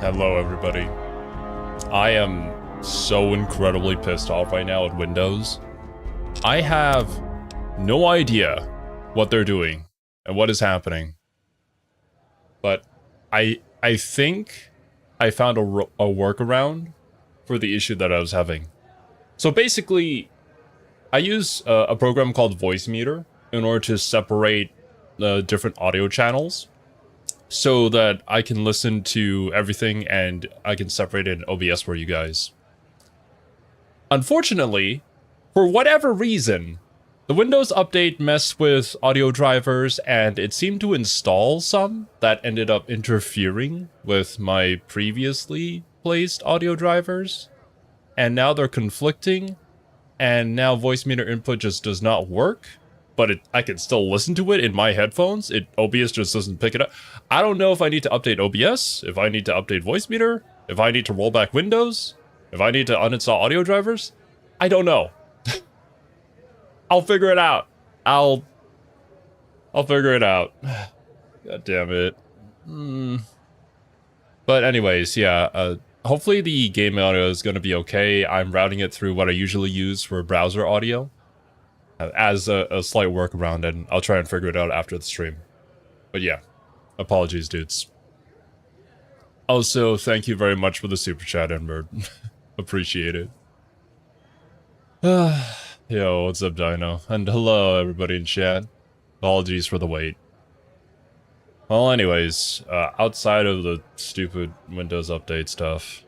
Hello, everybody. I am so incredibly pissed off right now at Windows. I have no idea what they're doing and what is happening. But I think I found a workaround for the issue that I was having. So basically, I use a program called Voicemeeter in order to separate the different audio channels, so that I can listen to everything and I can separate it in OBS for you guys. Unfortunately, for whatever reason, the Windows update messed with audio drivers and it seemed to install some that ended up interfering with my previously placed audio drivers. And now they're conflicting, and now Voicemeeter input just does not work. But I can still listen to it in my headphones. OBS just doesn't pick it up. I don't know if I need to update OBS, if I need to update Voicemeeter, if I need to roll back Windows, if I need to uninstall audio drivers. I don't know. I'll figure it out. I'll figure it out. God damn it. But anyways, yeah. Hopefully the game audio is going to be okay. I'm routing it through what I usually use for browser audio as a slight workaround, and I'll try and figure it out after the stream. But yeah, apologies, dudes. Also, thank you very much for the super chat, Edward. Appreciate it. Yo, what's up, Dino? And hello, everybody in chat. Apologies for the wait. Well, anyways, outside of the stupid Windows update stuff,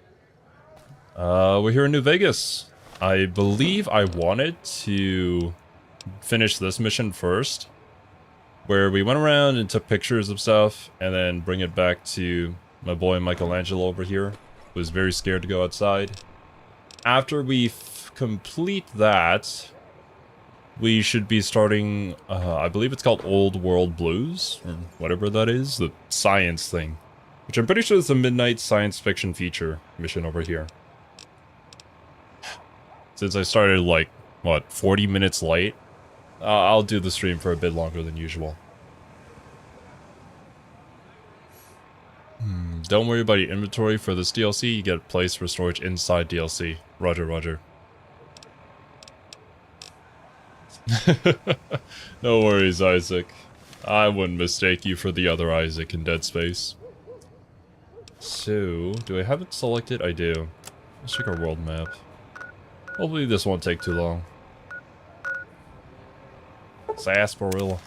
we're here in New Vegas. I believe I wanted to finish this mission first, where we went around and took pictures of stuff, and then bring it back to my boy Michelangelo over here, who was very scared to go outside. After we complete that, we should be starting, I believe it's called Old World Blues, or whatever that is, the science thing, which I'm pretty sure is a midnight science fiction feature mission over here. Since I started like, what, 40 minutes late, I'll do the stream for a bit longer than usual. Don't worry about your inventory for this DLC, you get a place for storage inside DLC. Roger, roger. No worries, Isaac. I wouldn't mistake you for the other Isaac in Dead Space. So, do I have it selected? I do. Let's check our world map. Hopefully this won't take too long. Sarsaparilla.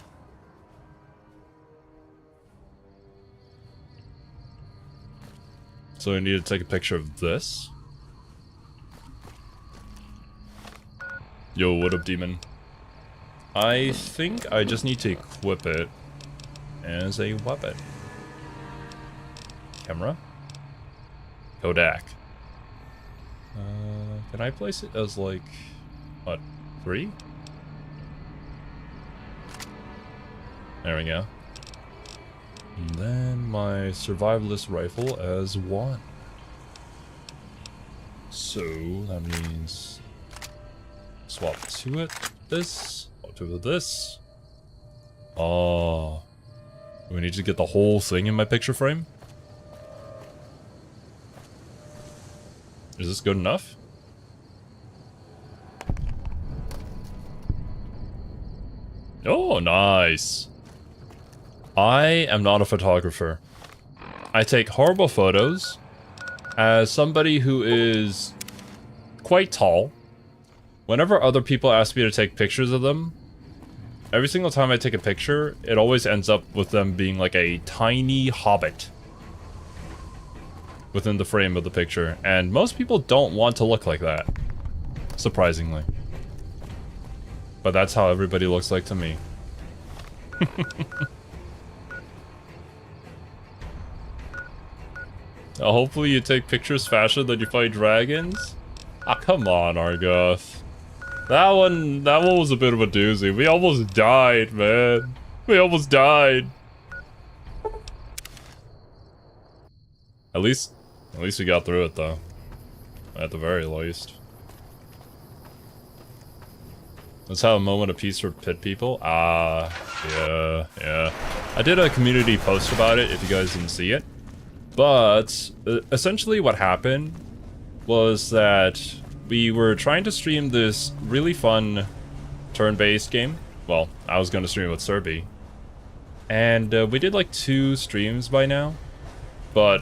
So I need to take a picture of this. Yo, what up, demon? I think I just need to equip it as a weapon. Camera. Kodak. Can I place it as like, what, 3? There we go. And then my survivalist rifle as 1. So that means swap to it. This. Swap to this. Oh. Do we need to get the whole thing in my picture frame? Is this good enough? Oh, nice. I am not a photographer. I take horrible photos. As somebody who is quite tall, whenever other people ask me to take pictures of them, every single time I take a picture, it always ends up with them being like a tiny hobbit within the frame of the picture, and most people don't want to look like that, surprisingly. But that's how everybody looks like to me. Hopefully you take pictures faster than you fight dragons? Ah, come on, Argoth. That one was a bit of a doozy. We almost died, man. We almost died. At least we got through it, though. At the very least. Let's have a moment of peace for pit people. Yeah. I did a community post about it, if you guys didn't see it. But essentially what happened was that we were trying to stream this really fun turn-based game. Well, I was going to stream with Serby. And we did like 2 streams by now. But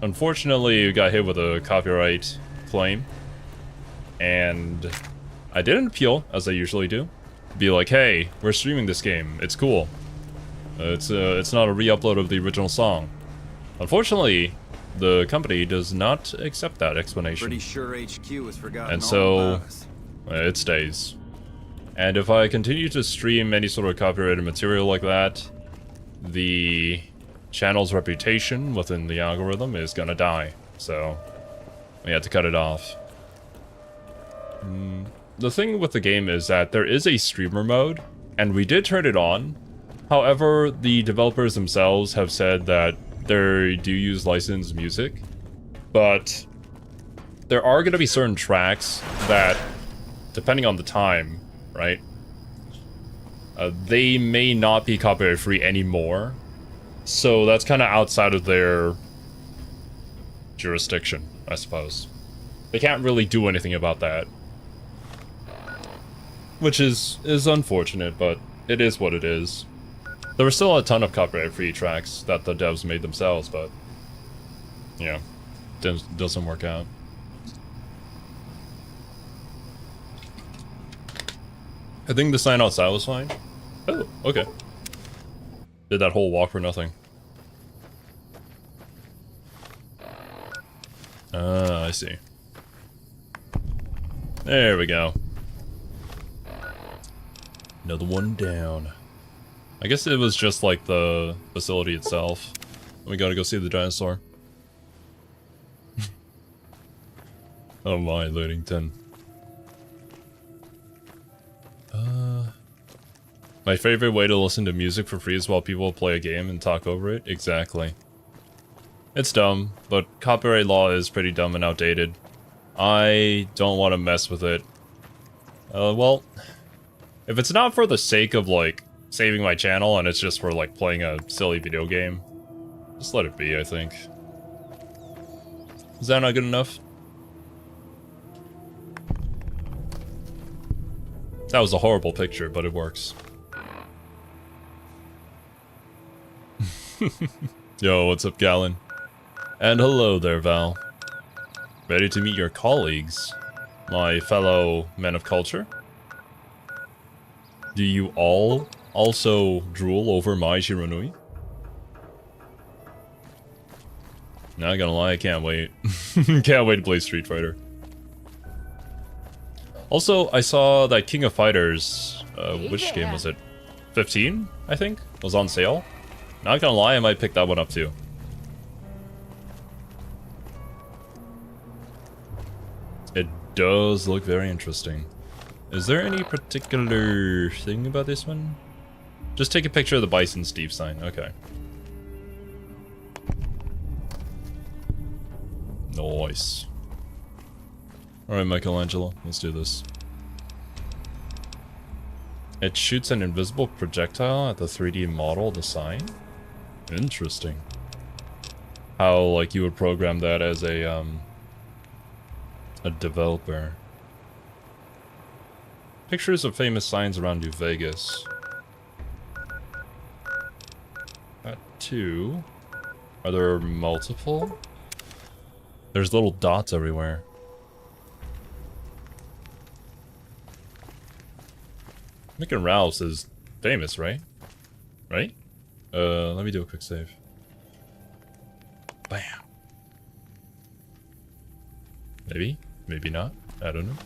unfortunately, we got hit with a copyright claim. And I didn't appeal, as I usually do. Be like, hey, we're streaming this game. It's cool. It's not a re-upload of the original song. Unfortunately, the company does not accept that explanation. Pretty sure HQ has forgotten and all so about us. It stays. And if I continue to stream any sort of copyrighted material like that, the channel's reputation within the algorithm is gonna die. So we had to cut it off. The thing with the game is that there is a streamer mode, and we did turn it on. However, the developers themselves have said that they do use licensed music, but there are going to be certain tracks that, depending on the time, right, they may not be copyright free anymore. So that's kind of outside of their jurisdiction, I suppose. They can't really do anything about that. Which is unfortunate, but it is what it is. There were still a ton of copyright-free tracks that the devs made themselves, but yeah, doesn't work out. I think the sign outside was fine. Oh, okay. Did that whole walk for nothing. Ah, I see. There we go. Another one down. I guess it was just like the facility itself. We gotta go see the dinosaur. Oh my, loading 10. My favorite way to listen to music for free is while people play a game and talk over it. Exactly. It's dumb, but copyright law is pretty dumb and outdated. I don't want to mess with it. Well, if it's not for the sake of, like, saving my channel and it's just for, like, playing a silly video game, just let it be, I think. Is that not good enough? That was a horrible picture, but it works. Yo, what's up, Gallon? And hello there, Val. Ready to meet your colleagues, my fellow men of culture? Do you all also drool over my Shiranui? Not gonna lie, I can't wait. Can't wait to play Street Fighter. Also, I saw that King of Fighters, which game was it? 15, I think, was on sale. Not gonna lie, I might pick that one up too. It does look very interesting. Is there any particular thing about this one? Just take a picture of the Bison Steve sign. Okay. Nice. Alright, Michelangelo, let's do this. It shoots an invisible projectile at the 3D model of the sign? Interesting. How, like, you would program that as a developer. Pictures of famous signs around New Vegas. Got 2. Are there multiple? There's little dots everywhere. Mick and Ralph's is famous, right? Right? Let me do a quick save. Bam. Maybe? Maybe not. I don't know.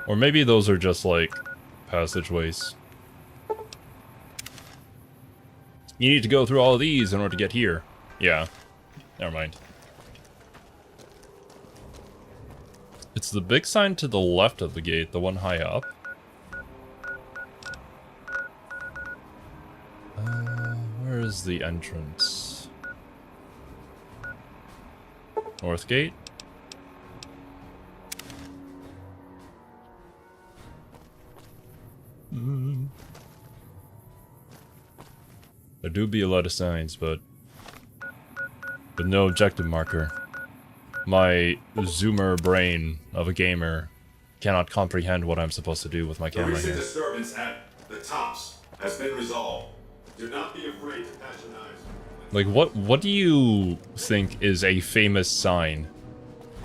Or maybe those are just, like, passageways. You need to go through all of these in order to get here. Yeah. Never mind. It's the big sign to the left of the gate, the one high up. Where is the entrance? North gate? There do be a lot of signs, but with no objective marker. My zoomer brain of a gamer cannot comprehend what I'm supposed to do with my camera The recent here. disturbance at the tops has been resolved. Do not be afraid to patronize. Like, what do you think is a famous sign?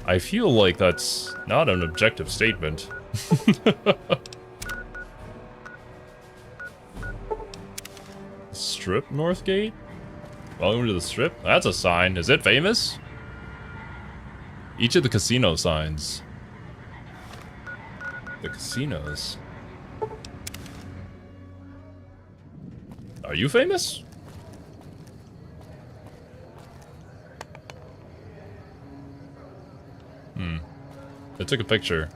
I feel like that's not an objective statement. Strip Northgate? Welcome to the Strip? That's a sign. Is it famous? Each of the casino signs. The casinos. Are you famous? They took a picture.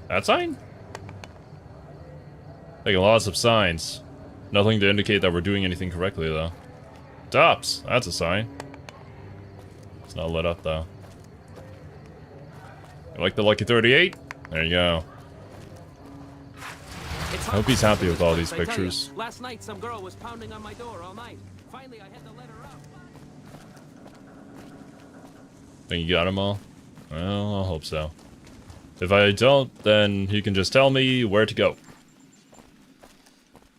That sign? Taking lots of signs. Nothing to indicate that we're doing anything correctly, though. Tops! That's a sign. It's not lit up, though. You like the Lucky 38? There you go. I hope he's happy with all these pictures. Last night, some girl was pounding on my door all night. Finally, I had to let her out. Think you got them all? Well, I hope so. If I don't, then you can just tell me where to go.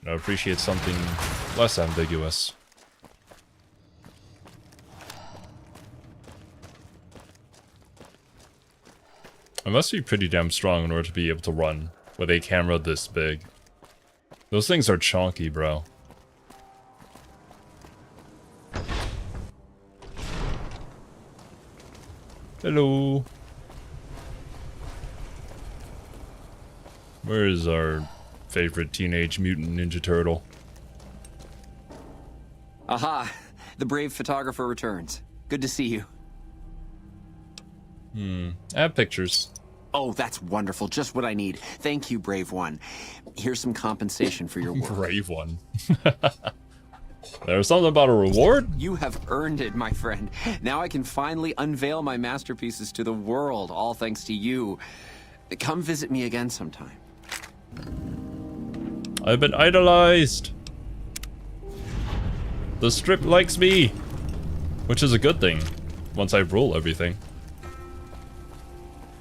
I appreciate something less ambiguous. I must be pretty damn strong in order to be able to run with a camera this big. Those things are chonky, bro. Hello. Where is our favorite Teenage Mutant Ninja Turtle? Aha! The brave photographer returns. Good to see you. I have pictures. Oh, that's wonderful. Just what I need. Thank you, brave one. Here's some compensation for your work. Brave one. There's something about a reward? You have earned it, my friend. Now I can finally unveil my masterpieces to the world, all thanks to you. Come visit me again sometime. I've been idolized. The Strip likes me. Which is a good thing, once I rule everything.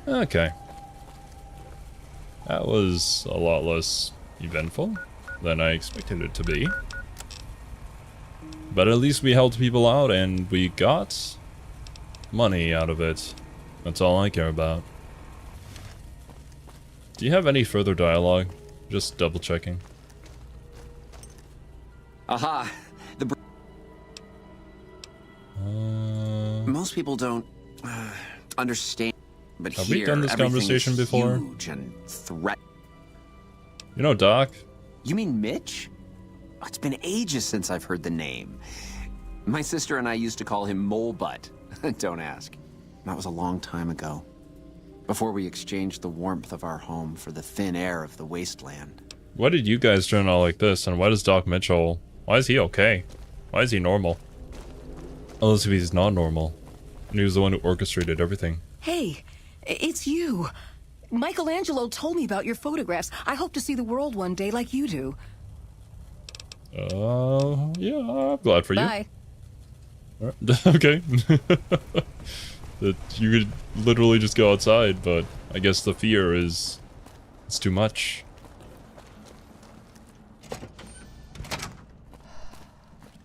Okay. That was a lot less eventful than I expected it to be. But at least we helped people out and we got money out of it. That's all I care about. Do you have any further dialogue? Just double checking. Aha! Most people don't understand, but Have here, we done this everything conversation is before? Huge and threat. You know Doc? You mean Mitch? Oh, it's been ages since I've heard the name. My sister and I used to call him Mole Butt. Don't ask. That was a long time ago. Before we exchanged the warmth of our home for the thin air of the wasteland. Why did you guys turn out like this? And why does Doc Mitchell... Why is he okay? Why is he normal? Unless if he's not normal. And he was the one who orchestrated everything. Hey, it's you. Michelangelo told me about your photographs. I hope to see the world one day like you do. Yeah, I'm glad for you. Bye. Alright. Okay. That you could literally just go outside, but I guess the fear is... it's too much.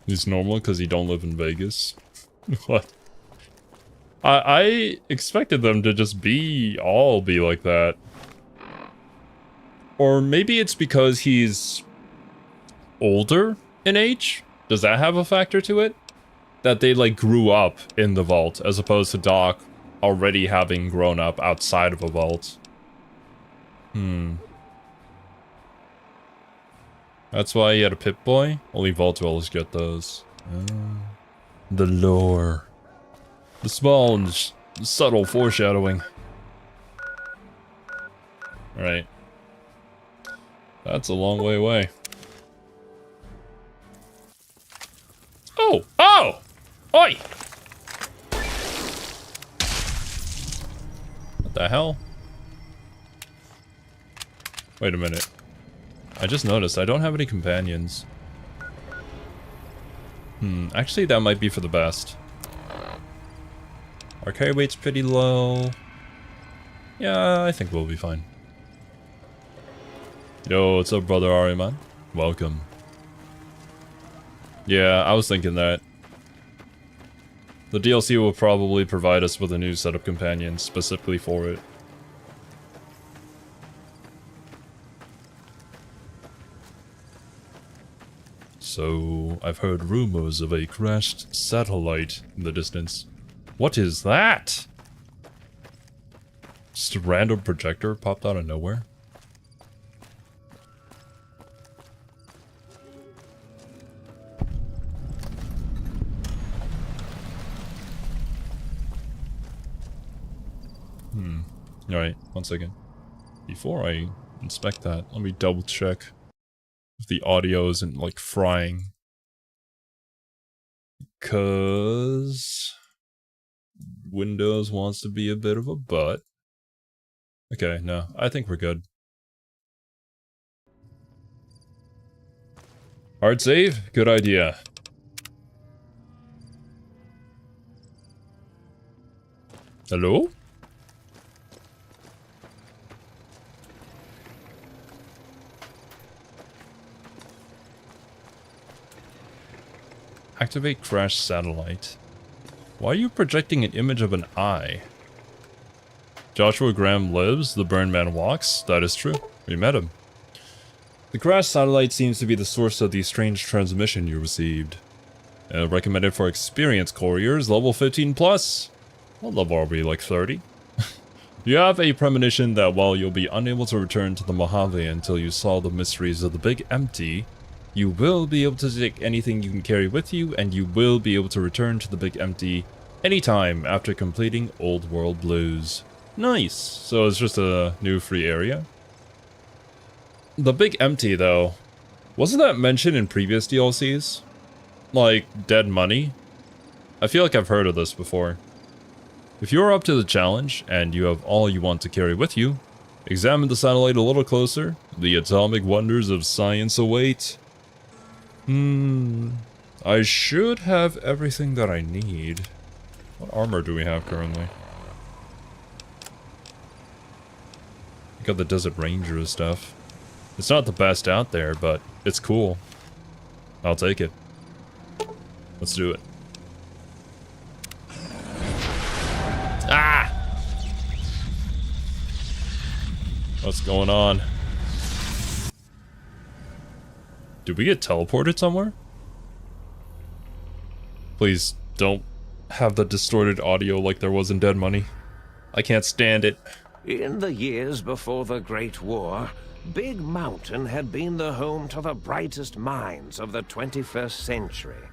He's normal because he don't live in Vegas. What? I expected them to just all be like that. Or maybe it's because he's older in age? Does that have a factor to it? That they like grew up in the vault as opposed to Doc already having grown up outside of a vault. That's why he had a Pip-Boy? Only vault dwellers get those. The lore. The small and subtle foreshadowing. Alright. That's a long way away. Oh! Oh! Oi! What the hell? Wait a minute. I just noticed I don't have any companions. Actually, that might be for the best. Our carry weight's pretty low. Yeah, I think we'll be fine. Yo, what's up, brother Ari, man? Welcome. Yeah, I was thinking that. The DLC will probably provide us with a new set of companions specifically for it. So, I've heard rumors of a crashed satellite in the distance. What is that? Just a random projector popped out of nowhere? Alright, one second. Before I inspect that, let me double check if the audio isn't like frying. 'Cause Windows wants to be a bit of a butt. Okay, no, I think we're good. Hard save? Good idea. Hello? Activate crash satellite. Why are you projecting an image of an eye? Joshua Graham lives, the burned man walks. That is true. We met him. The crash satellite seems to be the source of the strange transmission you received. Recommended for experienced couriers, level 15 plus. What level are we, like 30? You have a premonition that while you'll be unable to return to the Mojave until you solve the mysteries of the Big Empty, you will be able to take anything you can carry with you, and you will be able to return to the Big Empty anytime after completing Old World Blues. Nice! So it's just a new free area. The Big Empty, though, wasn't that mentioned in previous DLCs? Like, Dead Money? I feel like I've heard of this before. If you are up to the challenge, and you have all you want to carry with you, examine the satellite a little closer. The atomic wonders of science await. I should have everything that I need. What armor do we have currently? We got the Desert Ranger stuff. It's not the best out there, but it's cool. I'll take it. Let's do it. Ah! What's going on? Did we get teleported somewhere? Please don't have the distorted audio like there was in Dead Money. I can't stand it. In the years before the Great War, Big Mountain had been the home to the brightest minds of the 21st century.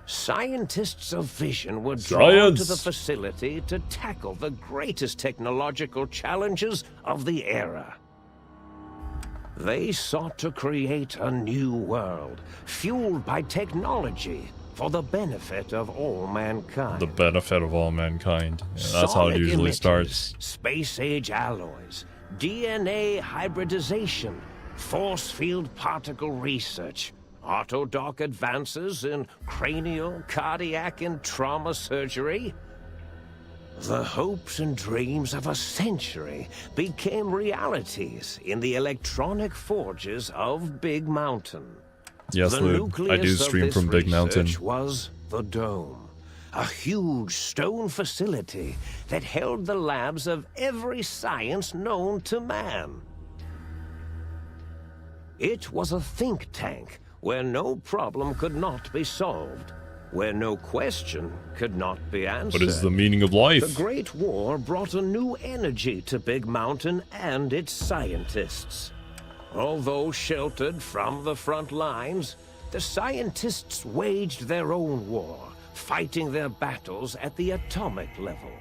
Scientists of vision were drawn to the facility to tackle the greatest technological challenges of the era. They sought to create a new world, fueled by technology, for the benefit of all mankind. The benefit of all mankind. Yeah, that's how it usually starts. Space-age alloys, DNA hybridization, force field particle research, autodoc advances in cranial, cardiac, and trauma surgery. The hopes and dreams of a century became realities in the electronic forges of Big Mountain. Yes, Luke, I do stream from Big Mountain. Was the Dome, a huge stone facility that held the labs of every science known to man. It was a think tank where no problem could not be solved, where no question could not be answered. What is the meaning of life? The Great War brought a new energy to Big Mountain and its scientists. Although sheltered from the front lines, the scientists waged their own war, fighting their battles at the atomic level.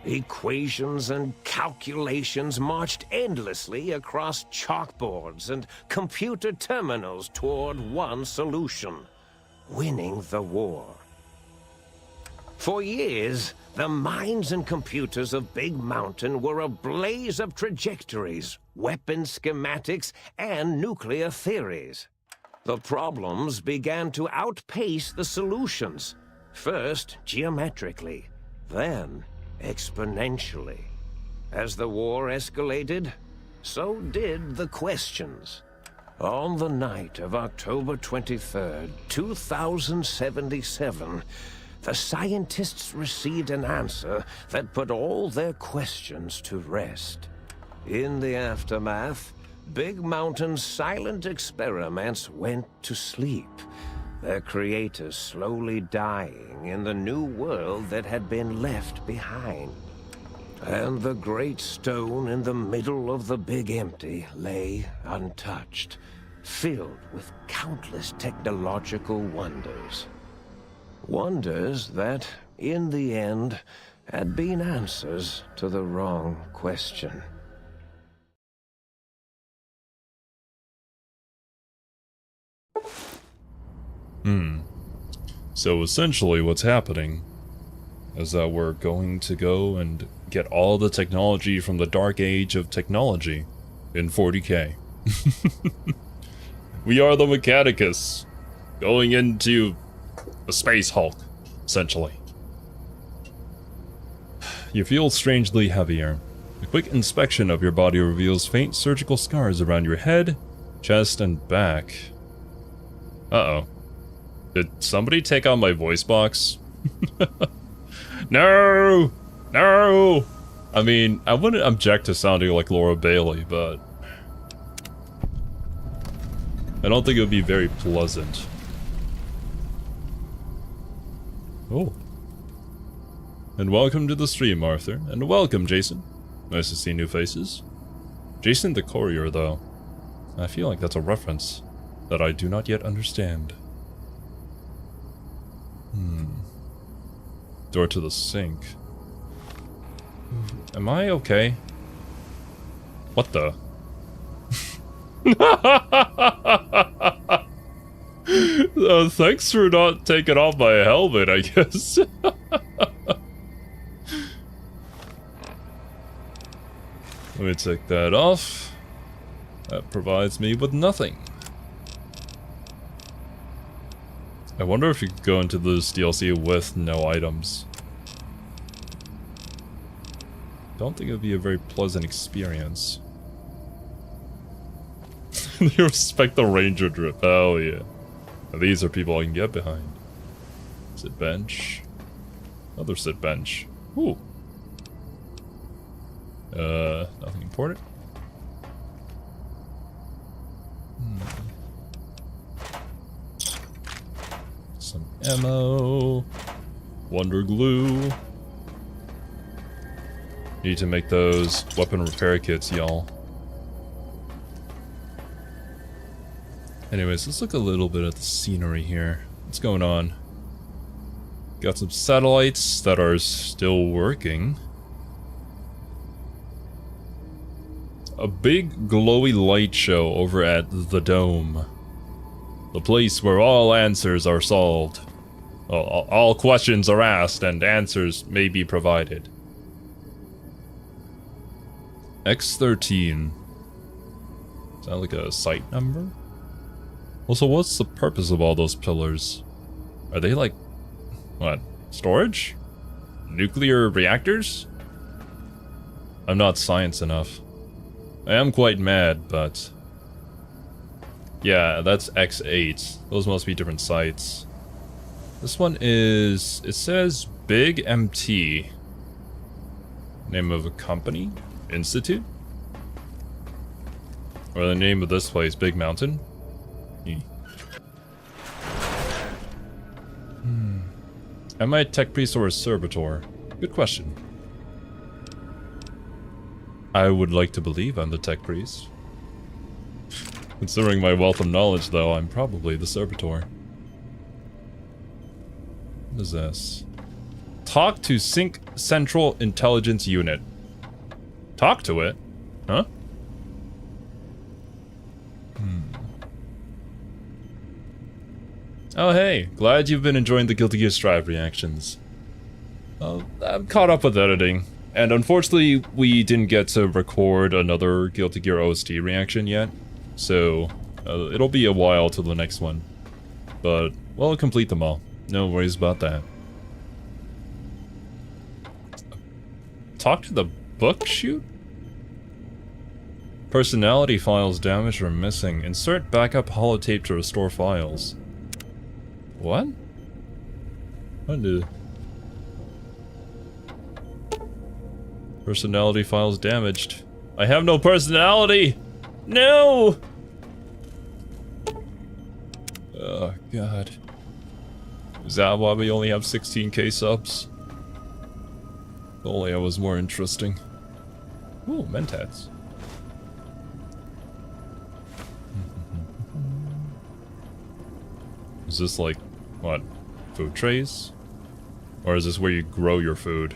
Equations and calculations marched endlessly across chalkboards and computer terminals toward one solution: winning the war. For years, the minds and computers of Big Mountain were a blaze of trajectories, weapon schematics, and nuclear theories. The problems began to outpace the solutions. First geometrically, then exponentially. As the war escalated, so did the questions. On the night of October 23rd, 2077, the scientists received an answer that put all their questions to rest. In the aftermath, Big Mountain's silent experiments went to sleep, their creators slowly dying in the new world that had been left behind. And the great stone in the middle of the Big Empty lay untouched, filled with countless technological wonders. Wonders that, in the end, had been answers to the wrong question. So essentially what's happening is that we're going to go and get all the technology from the dark age of technology in 40K. We are the Mechanicus, going into a space Hulk, essentially. You feel strangely heavier. A quick inspection of your body reveals faint surgical scars around your head, chest, and back. Uh-oh. Did somebody take out my voice box? No! No! I mean, I wouldn't object to sounding like Laura Bailey, but I don't think it would be very pleasant. Oh. And welcome to the stream, Arthur. And welcome, Jason. Nice to see new faces. Jason the Courier, though. I feel like that's a reference that I do not yet understand. Door to the sink. Am I okay? What the? Thanks for not taking off my helmet, I guess. Let me take that off. That provides me with nothing. I wonder if you could go into this DLC with no items. Don't think it would be a very pleasant experience. You respect the ranger drip. Oh yeah. These are people I can get behind. Sit bench. Another sit bench. Ooh. Nothing important. Some ammo. Wonder glue. Need to make those weapon repair kits, y'all. Anyways, let's look a little bit at the scenery here. What's going on? Got some satellites that are still working. A big glowy light show over at the Dome. The place where all answers are solved. All questions are asked and answers may be provided. X13. Is that like a site number? Also, what's the purpose of all those pillars? Are they like, what, storage? Nuclear reactors? I'm not science enough. I am quite mad, but yeah, that's X8. Those must be different sites. This one is, it says Big MT. Name of a company? Institute? Or the name of this place, Big Mountain? Am I a tech priest or a servitor? Good question. I would like to believe I'm the tech priest. Considering my wealth of knowledge, though, I'm probably the servitor. What is this? Talk to Sync Central Intelligence Unit. Talk to it? Huh? Oh hey, glad you've been enjoying the Guilty Gear Strive reactions. I'm caught up with editing, and unfortunately we didn't get to record another Guilty Gear OST reaction yet, so It'll be a while till the next one. But we'll complete them all. No worries about that. Talk to the book chute? Personality files damaged or missing. Insert backup holotape to restore files. What? What did... Personality files damaged. I have no personality! No! Oh, God. Is that why we only have 16k subs? If only I was more interesting. Ooh, mentats. Is this like, what, food trays? Or is this where you grow your food?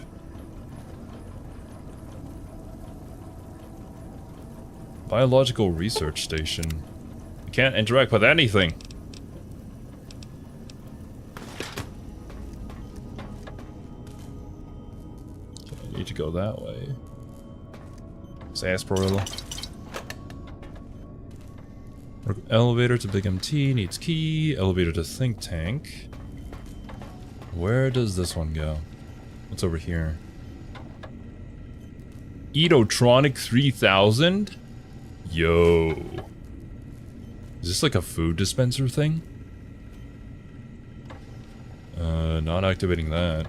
Biological research station. You can't interact with anything. Okay, I need to go that way. Sarsaparilla. Elevator to Big MT needs key. Elevator to Think Tank. Where does this one go? What's over here? Eatotronic 3000? Yo. Is this like a food dispenser thing? Not activating that.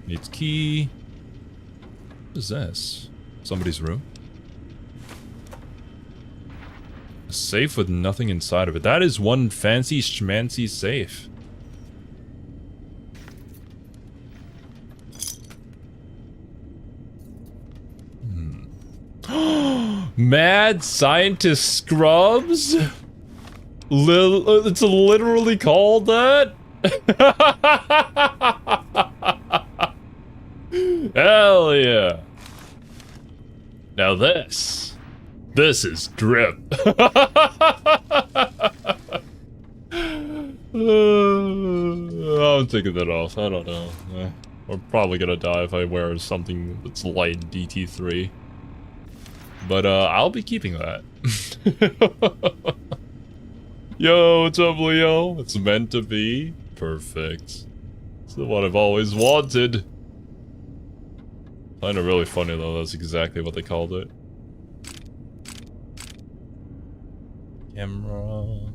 Needs key. What is this? Somebody's room? A safe with nothing inside of it. That is one fancy schmancy safe. Mad Scientist Scrubs? It's literally called that? Hell yeah. Now this is drip. I'm taking that off. I don't know. I'm probably gonna die if I wear something that's light DT3. But I'll be keeping that. Yo, what's up, Leo? It's meant to be. Perfect. It's what I've always wanted. Kinda really funny though, that's exactly what they called it. Camera.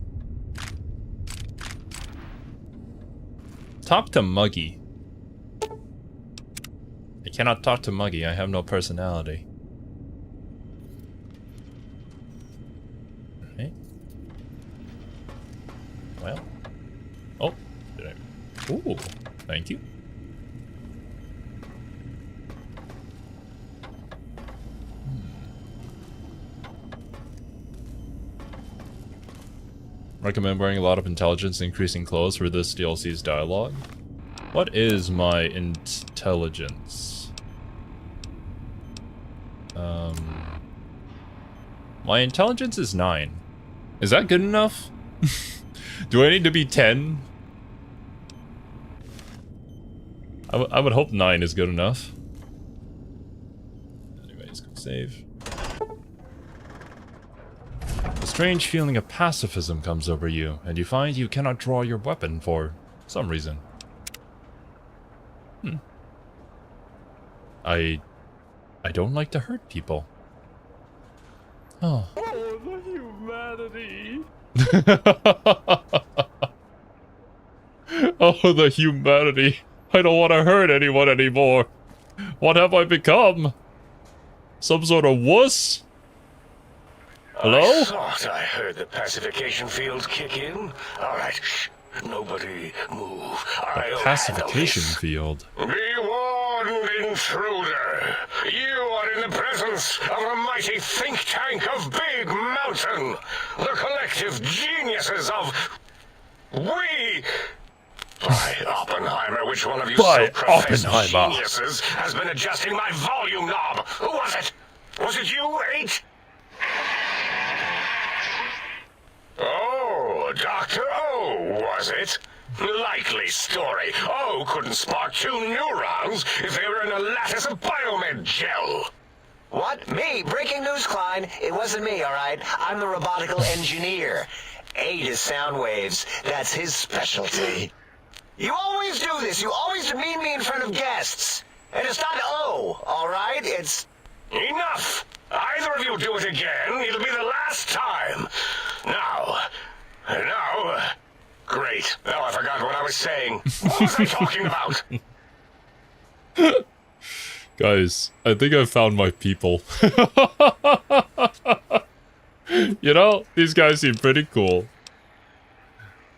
Talk to Muggy. I cannot talk to Muggy, I have no personality. Okay. Well. Oh, did I? Ooh, thank you. Recommend wearing a lot of intelligence, increasing clothes for this DLC's dialogue. What is my intelligence? My intelligence is 9. Is that good enough? Do I need to be 10? I would hope 9 is good enough. Anyways, quick save. A strange feeling of pacifism comes over you, and you find you cannot draw your weapon for some reason. I don't like to hurt people. Oh. Oh, the humanity. Oh, the humanity. I don't want to hurt anyone anymore. What have I become? Some sort of wuss? Hello? I thought I heard the pacification field kick in. Alright, shh. Nobody move. A pacification field. Be warned, intruder. You are in the presence of a mighty think tank of Big Mountain. The collective geniuses of... We... By Oppenheimer, which one of you so-professed geniuses has been adjusting my volume knob? Who was it? Was it you, H? Oh, Dr. O, was it? Likely story. O couldn't spark 2 neurons if they were in a lattice of biomed gel. What? Me? Breaking news, Klein. It wasn't me, all right? I'm the robotical engineer. A to sound waves. That's his specialty. You always do this. You always demean me in front of guests. And it's not O, all right? It's... Enough! Either of you do it again, it'll be the last time. Now... Great. Now I forgot what I was saying. What was I talking about? Guys, I think I found my people. You know, these guys seem pretty cool.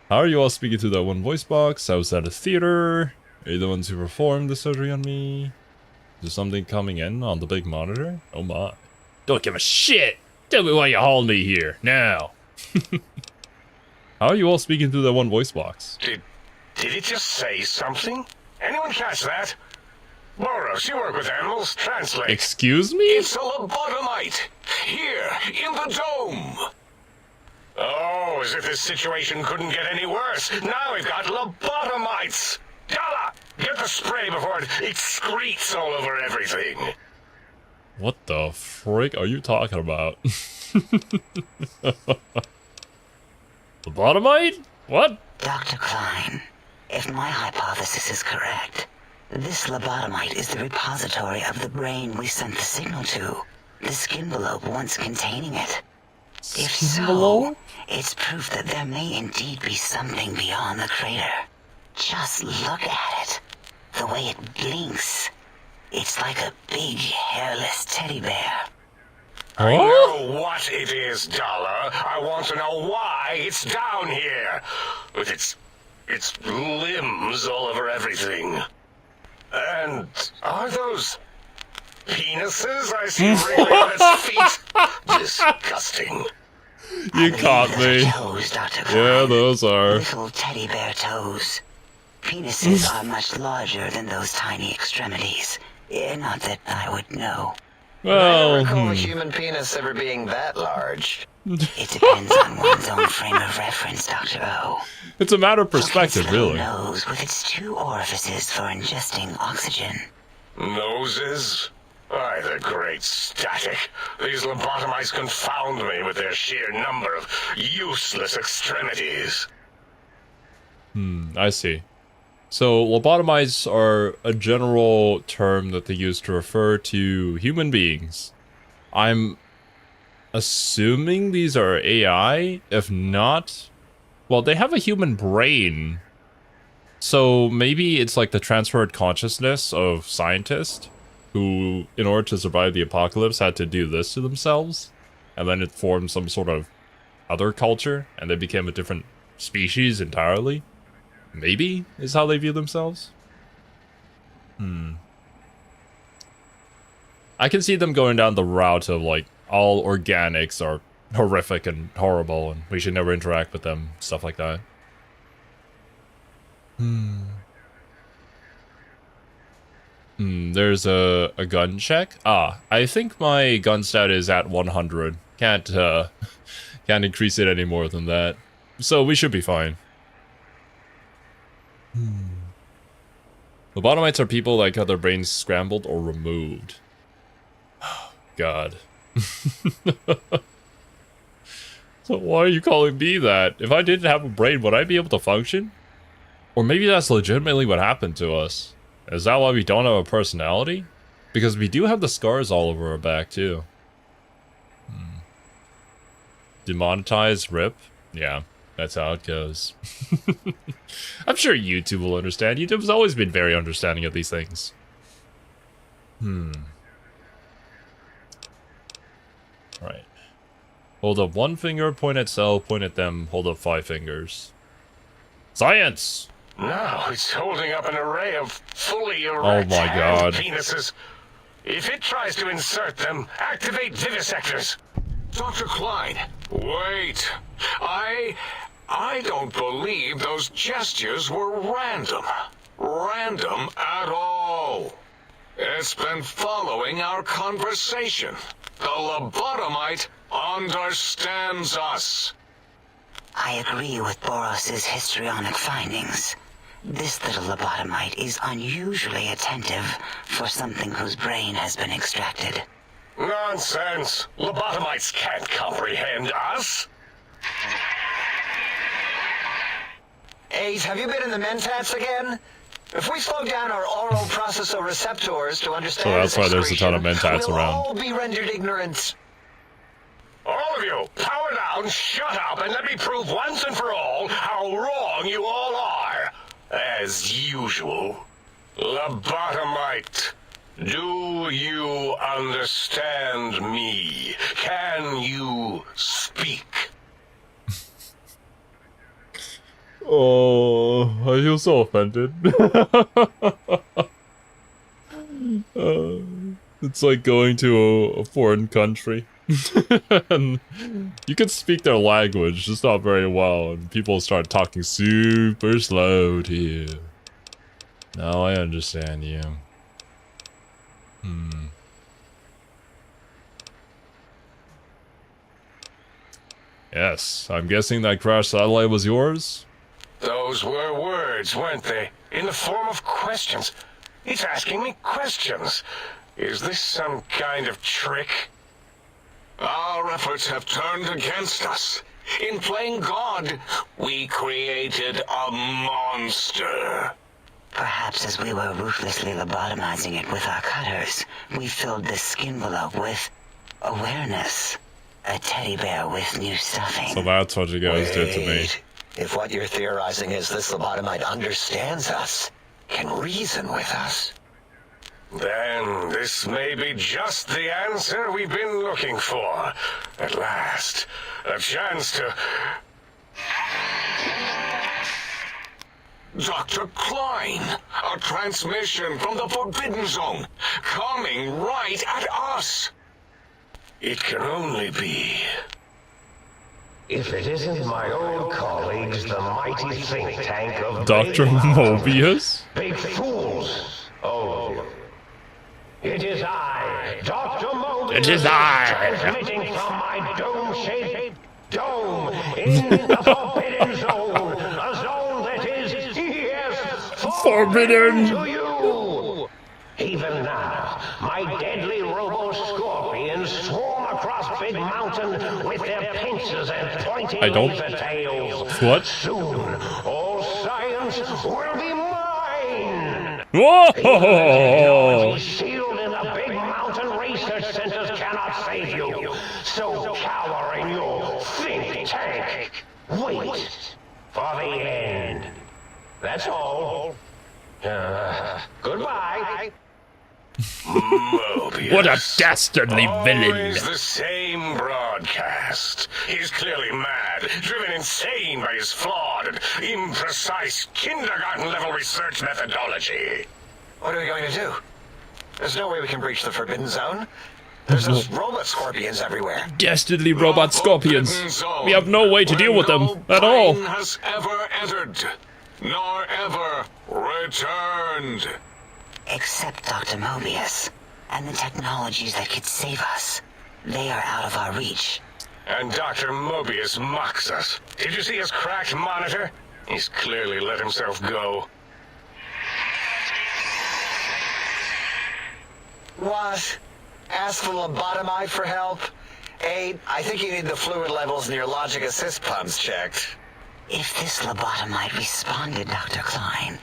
How are you all speaking to that one voice box? I was at a theater. Are you the ones who performed the surgery on me? Is there something coming in on the big monitor? Oh my. Don't give a shit! Tell me why you hauled me here, now! How are you all speaking through that one voice box? Did it just say something? Anyone catch that? Boros, you work with animals. Translate. Excuse me? It's a lobotomite. Here, in the dome. Oh, as if this situation couldn't get any worse. Now we've got lobotomites. Dalla, get the spray before it excretes all over everything. What the frick are you talking about? Lobotomite? What? Dr. Klein, if my hypothesis is correct, this lobotomite is the repository of the brain we sent the signal to, the skinvelope once containing it. If so, it's proof that there may indeed be something beyond the crater. Just look at it. The way it blinks. It's like a big, hairless teddy bear. I know what it is, Dollar. I want to know why it's down here. With its limbs all over everything. And are those penises I see wriggling on its feet? Disgusting. You caught me. Toes, Dr. Klein. Yeah, those are. Little teddy bear toes. Penises are much larger than those tiny extremities. Not that I would know. Well, I don't recall a human penis ever being that large. It depends on one's own frame of reference, Dr. O. it's a matter of perspective, Look at its little really. nose with its 2 orifices for ingesting oxygen. Noses? Why, the great static. These lobotomites confound me with their sheer number of useless extremities. I see. So, lobotomites are a general term that they use to refer to human beings. I'm assuming these are AI. If not, well, they have a human brain. So maybe it's like the transferred consciousness of scientists who, in order to survive the apocalypse, had to do this to themselves. And then it formed some sort of other culture, and they became a different species entirely. Maybe is how they view themselves. I can see them going down the route of like all organics are horrific and horrible and we should never interact with them, stuff like that. There's a gun check. I think my gun stat is at 100. Can't increase it any more than that. So we should be fine. Lobotomites are people that got their brains scrambled or removed. Oh, God. So why are you calling me that? If I didn't have a brain, would I be able to function? Or maybe that's legitimately what happened to us. Is that why we don't have a personality? Because we do have the scars all over our back, too. Demonetized, rip? Yeah. That's how it goes. I'm sure YouTube will understand. YouTube's always been very understanding of these things. Right. Hold up 1 finger, point at cell, point at them, hold up 5 fingers. Science! Now it's holding up an array of fully erect my God. penises. If it tries to insert them, activate vivisectors. Dr. Klein, wait. I don't believe those gestures were random. Random at all. It's been following our conversation. The lobotomite understands us. I agree with Boros's histrionic findings. This little lobotomite is unusually attentive for something whose brain has been extracted. Nonsense. Lobotomites can't comprehend us. Wait, have you been in the mentats again? If we slow down our oral processoreceptors to understand So that's why there's a ton of excretion, mentats we'll around. all be rendered ignorant. All of you, power down, shut up, and let me prove once and for all how wrong you all are. As usual. Lobotomite, do you understand me? Can you speak? Oh, I feel so offended. It's like going to a foreign country. And you can speak their language, just not very well, and people start talking super slow to you. Now I understand you. Yes, I'm guessing that crash satellite was yours? Those were words, weren't they? In the form of questions. It's asking me questions. Is this some kind of trick? Our efforts have turned against us. In playing God, we created a monster. Perhaps as we were ruthlessly lobotomizing it with our cutters, we filled this skin envelope with awareness. A teddy bear with new stuffing. So that's what you guys did to me. Wait. If what you're theorizing is this lobotomite understands us, can reason with us, Then this may be just the answer we've been looking for. At last, a chance to... Dr. Klein, a transmission from the Forbidden Zone, coming right at us. It can only be... If it isn't my old colleagues, the mighty think tank of Dr. Mobius? Big fools, all of you. It is I, Dr. Mobius. It is I. Transmitting from my dome-shaped dome in the Forbidden Zone. A zone that is, yes, Forbidden to you. Even now, my deadly robo-scorpions swarm across Big Mountain with their pincers and pointing laser tails. What? Soon, all science will be mine. Whoa! Sealed in the Big Mountain research centers cannot save you. So cower in your think tank. Wait for the end. That's all. Goodbye. Mobius. What a dastardly villain! Always the same broadcast. He's clearly mad, driven insane by his flawed and imprecise kindergarten-level research methodology. what are we going to do? There's no way we can breach the Forbidden Zone. There's those robot scorpions everywhere. Dastardly robot scorpions. Forbidden Zone, We have no way to deal with them where no at all. plane has ever entered, nor ever returned. Except Dr. Mobius and the technologies that could save us. They are out of our reach. And Dr. Mobius mocks us. Did you see his cracked monitor? He's clearly let himself go. What? Ask the lobotomite for help? Aid, I think you need the fluid levels in your logic assist pumps checked. If this lobotomite responded, Dr. Klein,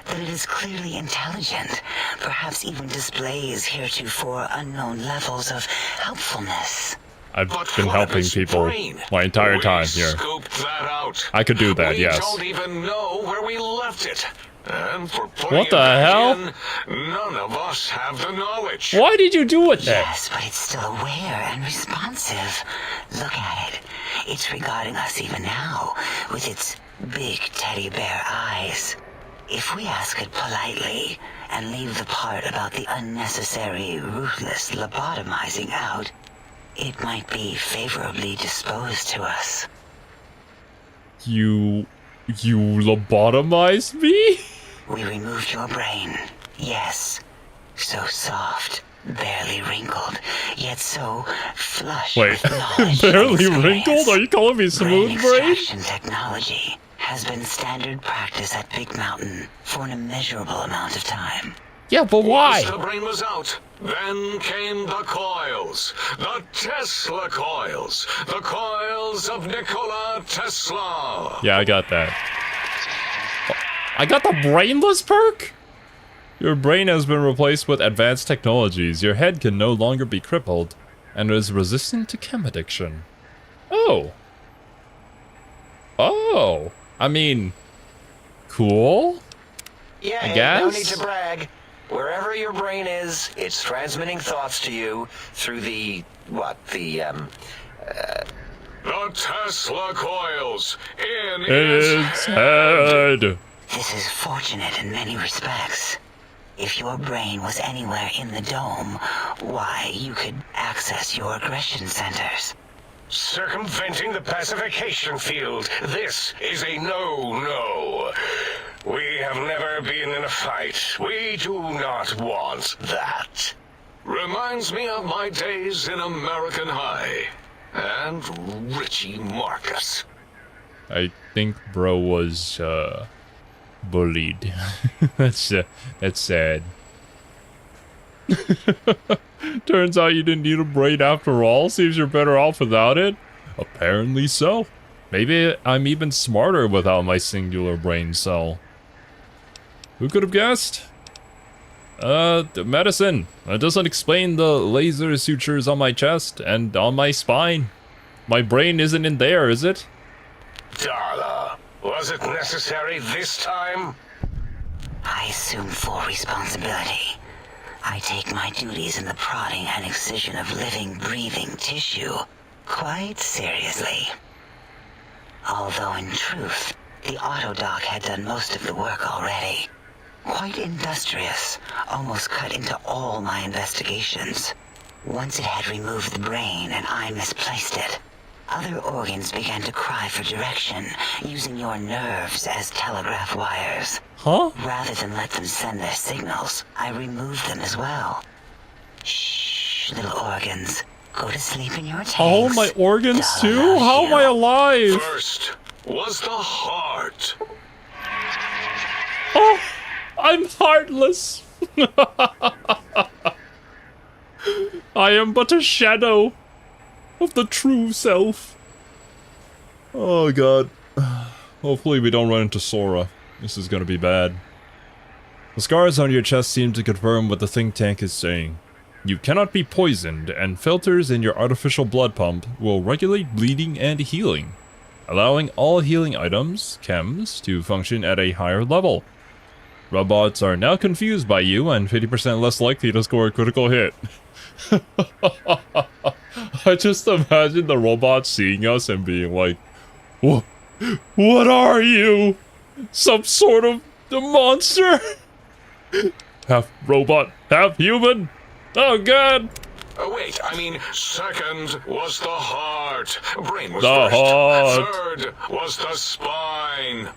then it is clearly intelligent, perhaps even displays heretofore unknown levels of helpfulness. I've But been what of helping his people brain? my entire We time here. scooped that out. I could do that, we yes. don't even know where we left it. And for putting What it the back hell? in, none of us have the knowledge. Why did you do it then? Yes, but it's still aware and responsive. Look at it. It's regarding us even now, with its big teddy bear eyes. If we ask it politely, and leave the part about the unnecessary, ruthless lobotomizing out, it might be favorably disposed to us. You lobotomized me? We removed your brain. Yes. So soft, barely wrinkled, yet so flush Wait, with knowledge and barely experience. wrinkled? Are you calling me smooth brain? Extraction technology has been standard practice at Big Mountain for an immeasurable amount of time. Yeah, but why? Once the brain was out, then came the coils. The Tesla coils. The coils of Nikola Tesla. Yeah, I got that. I got the brainless perk? Your brain has been replaced with advanced technologies. Your head can no longer be crippled and is resistant to chem addiction. Oh. Oh. I mean, cool? Yeah, I hey, guess? no need to brag. Wherever your brain is, it's transmitting thoughts to you through the, The Tesla coils in Its head. This is fortunate in many respects. If your brain was anywhere in the dome, why, you could access your aggression centers. Circumventing the pacification field. This is a no-no. We have never been in a fight. We do not want that. Reminds me of my days in American High. And Richie Marcus. I think bro was, bullied. That's sad. Turns out you didn't need a brain after all. Seems you're better off without it. Apparently so. Maybe I'm even smarter without my singular brain cell. Who could have guessed? The medicine. It doesn't explain the laser sutures on my chest and on my spine. My brain isn't in there, is it? Darla, was it necessary this time? I assume full responsibility. I take my duties in the prodding and excision of living, breathing tissue quite seriously. Although in truth, the autodoc had done most of the work already. Quite industrious, almost cut into all my investigations. Once it had removed the brain and I misplaced it, other organs began to cry for direction, using your nerves as telegraph wires. Huh? Rather than let them send their signals, I removed them as well. Shh, little organs. Go to sleep in your tanks. Oh, my organs too? How am I alive? First was the heart. Oh, I'm heartless. I am but a shadow of the true self. Oh god. Hopefully we don't run into Sora. This is gonna be bad. The scars on your chest seem to confirm what the think tank is saying. You cannot be poisoned, and filters in your artificial blood pump will regulate bleeding and healing, allowing all healing items, chems, to function at a higher level. Robots are now confused by you and 50% less likely to score a critical hit. I just imagine the robots seeing us and being like, what are you? Some sort of monster? Half robot, half human? Oh god! Wait, I mean, second was the heart. Brain was The first. heart. Third was the spine.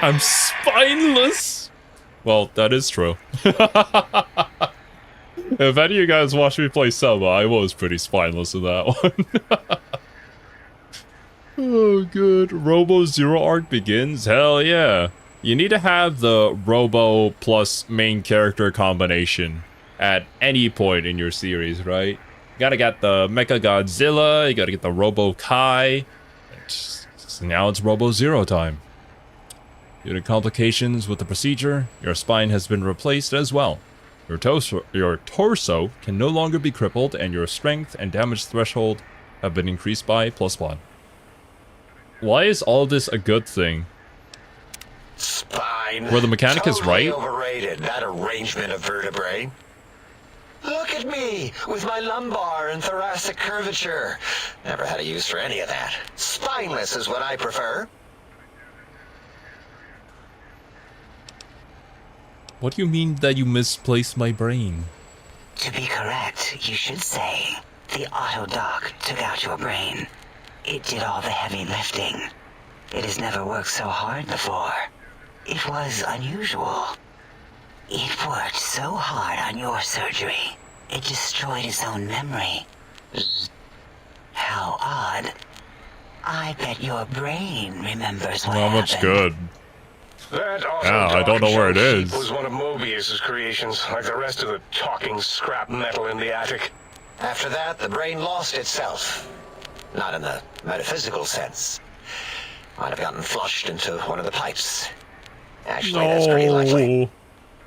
I'm spineless! Well, that is true. If any of you guys watch me play Selma, I was pretty spineless in that one. Oh, good. Robo Zero arc begins? Hell yeah. You need to have the Robo plus main character combination at any point in your series, right? You gotta get the Mecha Godzilla, you gotta get the Robo Kai. Now it's Robo Zero time. Due to complications with the procedure, your spine has been replaced as well. Your torso can no longer be crippled, and your strength and damage threshold have been increased by +1. Why is all this a good thing? spine. Where the mechanic is right? Overrated, that arrangement of vertebrae. Look at me, with my lumbar and thoracic curvature. Never had a use for any of that. Spineless is what I prefer. What do you mean that you misplaced my brain? To be correct, you should say, the autodoc took out your brain. It did all the heavy lifting. It has never worked so hard before. It was unusual. It worked so hard on your surgery, it destroyed its own memory. How odd. I bet your brain remembers what Not much happened. good. That Yeah, I don't know where it is. was one of Mobius's creations, like the rest of the talking scrap metal in the attic. After that, the brain lost itself. Not in the metaphysical sense. Might have gotten flushed into one of the pipes. Actually, that's pretty likely.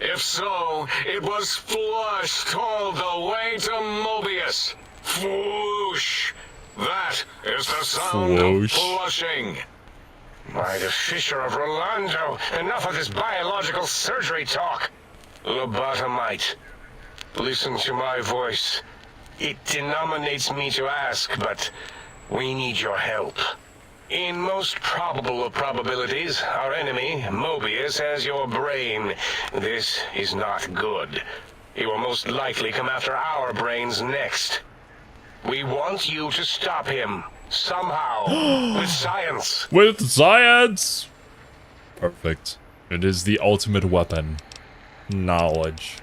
If so, it was flushed all the way to Mobius. Flush. That is the sound of flushing. By the Fisher of Rolando, enough of this biological surgery talk. Lobotomite, listen to my voice. It denominates me to ask, but we need your help. In most probable of probabilities, our enemy, Mobius, has your brain. This is not good. He will most likely come after our brains next. We want you to stop him. Somehow. With science. With science! Perfect. It is the ultimate weapon. Knowledge.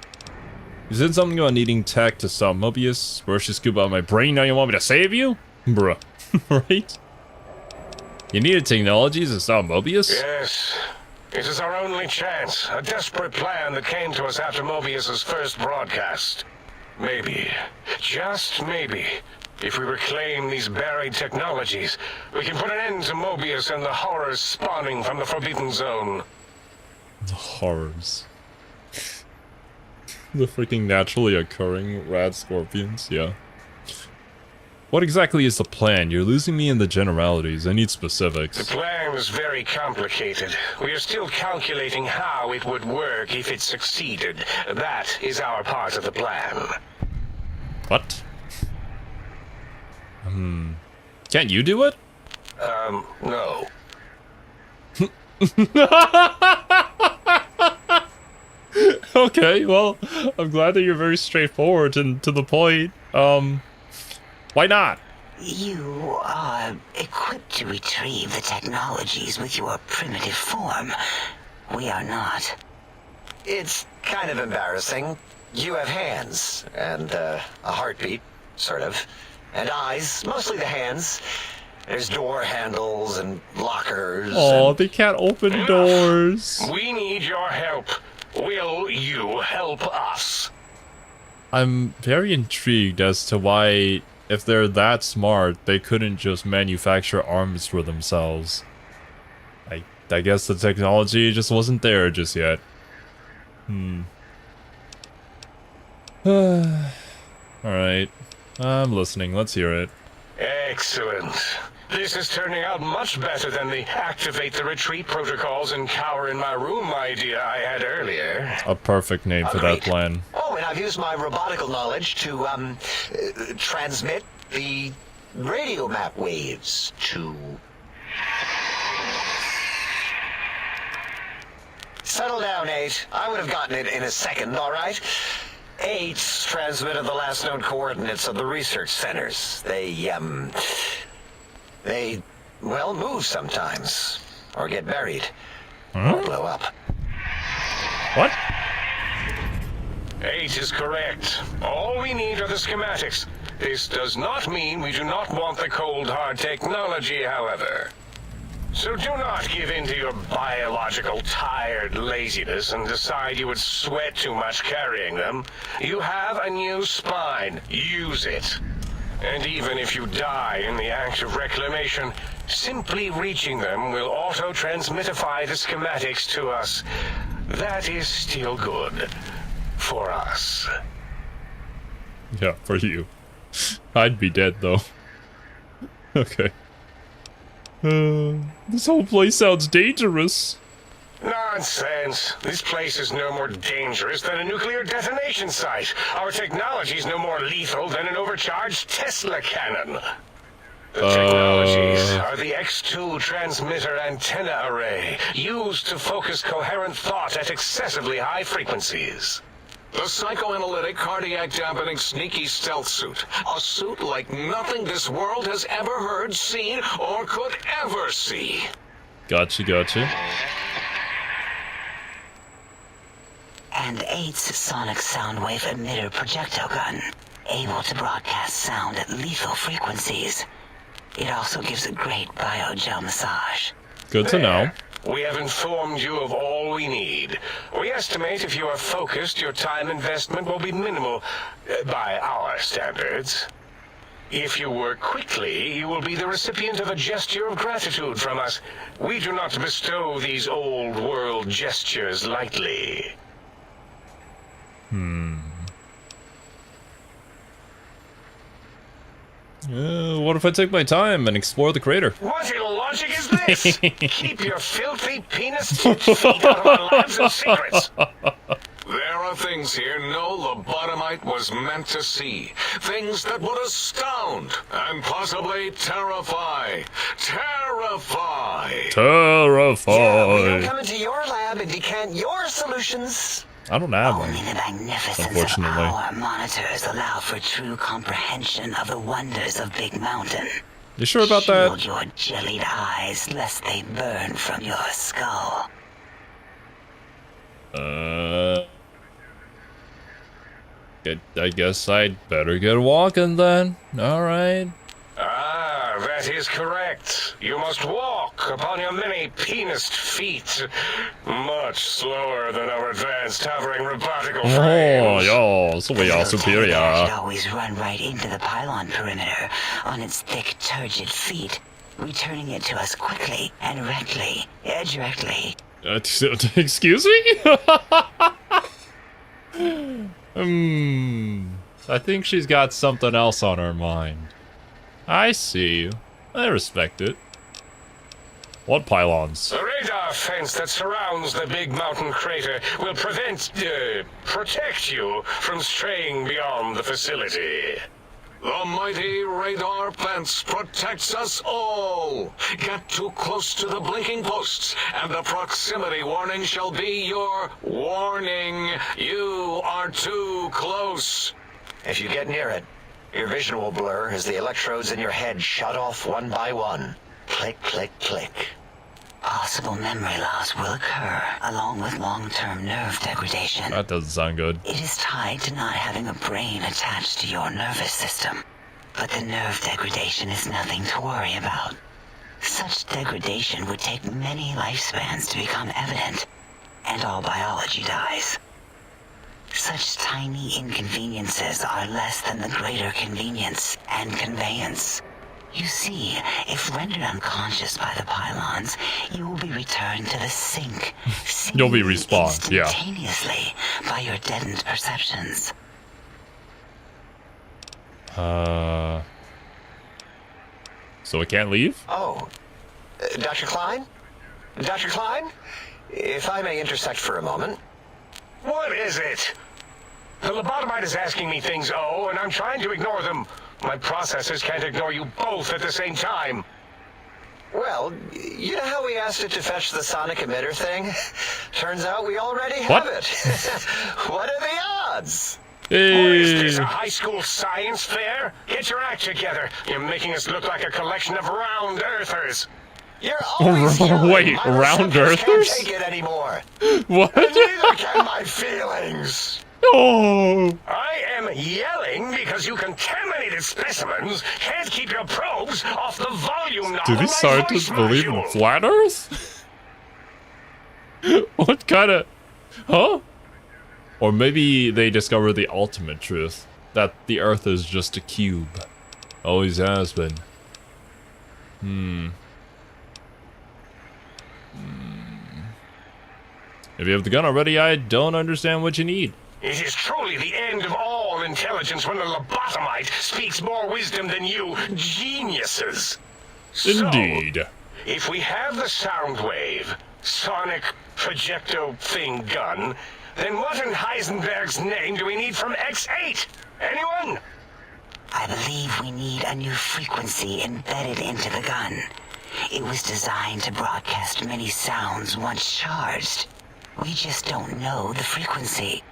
You said something about needing tech to stop Mobius. Brush your scoop out of my brain, now you want me to save you? Bruh. Right? You needed technologies to stop Mobius? Yes. It is our only chance. A desperate plan that came to us after Mobius's first broadcast. Maybe, just maybe, if we reclaim these buried technologies, we can put an end to Mobius and the horrors spawning from the Forbidden Zone. The horrors. The freaking naturally occurring rad scorpions, yeah. What exactly is the plan? You're losing me in the generalities. I need specifics. The plan is very complicated. We are still calculating how it would work if it succeeded. That is our part of the plan. What? Can't you do it? No. Okay, well, I'm glad that you're very straightforward and to the point. Why not? You are equipped to retrieve the technologies with your primitive form. We are not. It's kind of embarrassing. You have hands, and a heartbeat, sort of, and eyes, mostly the hands. There's door handles and lockers. Oh, they can't open doors. We need your help. Will you help us? I'm very intrigued as to why, if they're that smart, they couldn't just manufacture arms for themselves. I guess the technology just wasn't there just yet. Alright. I'm listening. Let's hear it. Excellent. This is turning out much better than the activate the retreat protocols and cower in my room idea I had earlier. A perfect name for that plan. Oh, and I've used my robotical knowledge to, transmit the radio map waves to... Settle down, 8. I would have gotten it in a second, all right? 8 transmitted the last known coordinates of the research centers. They, well, move sometimes. Or get buried. Or blow up. What? 8 is correct. All we need are the schematics. This does not mean we do not want the cold, hard technology, however. So do not give in to your biological tired laziness and decide you would sweat too much carrying them. You have a new spine. Use it. And even if you die in the act of reclamation, simply reaching them will auto-transmitify the schematics to us. That is still good. For us. Yeah, for you. I'd be dead, though. Okay. This whole place sounds dangerous. Nonsense. This place is no more dangerous than a nuclear detonation site. Our technology is no more lethal than an overcharged Tesla cannon. The technologies are the X2 transmitter antenna array, used to focus coherent thought at excessively high frequencies. The psychoanalytic, cardiac-dampening, sneaky stealth suit. A suit like nothing this world has ever heard, seen, or could ever see. Gotcha. And 8's sonic sound wave emitter projectile gun, able to broadcast sound at lethal frequencies. It also gives a great biogel massage. Good to know. We have informed you of all we need. We estimate if you are focused, your time investment will be minimal, by our standards. If you work quickly, you will be the recipient of a gesture of gratitude from us. We do not bestow these old world gestures lightly. What if I take my time and explore the crater? What illogic is this? Keep your filthy penis-tipped feet out of our lives and secrets. There are things here no lobotomite was meant to see. Things that would astound and possibly terrify. Terrify! Yeah, we Terrify! don't come into your lab and decant your solutions. I don't have Only one. the magnificence of Unfortunately. our monitors allow for true comprehension of the wonders of Big Mountain. You sure about Shield that? your jellied eyes lest they burn from your skull. I guess I'd better get walking then. Alright. Ah, that is correct. You must walk upon your many penised feet. Much slower than our advanced hovering robotical Oh, frames. yeah, so we are It should superior. always run right into the pylon perimeter on its thick, turgid feet, returning it to us quickly and directly. Excuse me? I think she's got something else on her mind. I see you. I respect it. What pylons? The radar fence that surrounds the Big Mountain crater will protect you from straying beyond the facility. The mighty radar fence protects us all. Get too close to the blinking posts, and the proximity warning shall be your warning. You are too close. If you get near it, your vision will blur as the electrodes in your head shut off one by one. Click, click, click. Possible memory loss will occur, along with long-term nerve degradation. That doesn't sound good. It is tied to not having a brain attached to your nervous system. But the nerve degradation is nothing to worry about. Such degradation would take many lifespans to become evident, and all biology dies. Such tiny inconveniences are less than the greater convenience and conveyance. You see, if rendered unconscious by the pylons, you will be returned to the sink. You'll be respawned, yeah. Instantaneously by your deadened perceptions. So we can't leave? Oh, Dr. Klein? Dr. Klein? If I may intersect for a moment. What is it? The lobotomite is asking me things, and I'm trying to ignore them. My processors can't ignore you both at the same time. Well, you know how we asked it to fetch the sonic emitter thing? Turns out we already What? have it. What are the odds? Or is Hey. this a high school science fair? Get your act together. You're making us look like a collection of round earthers. You're always yelling. Wait, My round receptors earthers? Can't take it anymore. What? And neither can my feelings. Oh. I am yelling because you contaminated specimens can't keep your probes off the volume knob Do of my these scientists voice believe in module. flat Earth? What kind of... Huh? Or maybe they discovered the ultimate truth. That the Earth is just a cube. Always has been. If you have the gun already, I don't understand what you need. It is truly the end of all intelligence when the lobotomite speaks more wisdom than you geniuses. Indeed. So, if we have the sound wave, sonic projecto thing gun, then what in Heisenberg's name do we need from X8? Anyone? I believe we need a new frequency embedded into the gun. It was designed to broadcast many sounds once charged. We just don't know the frequency.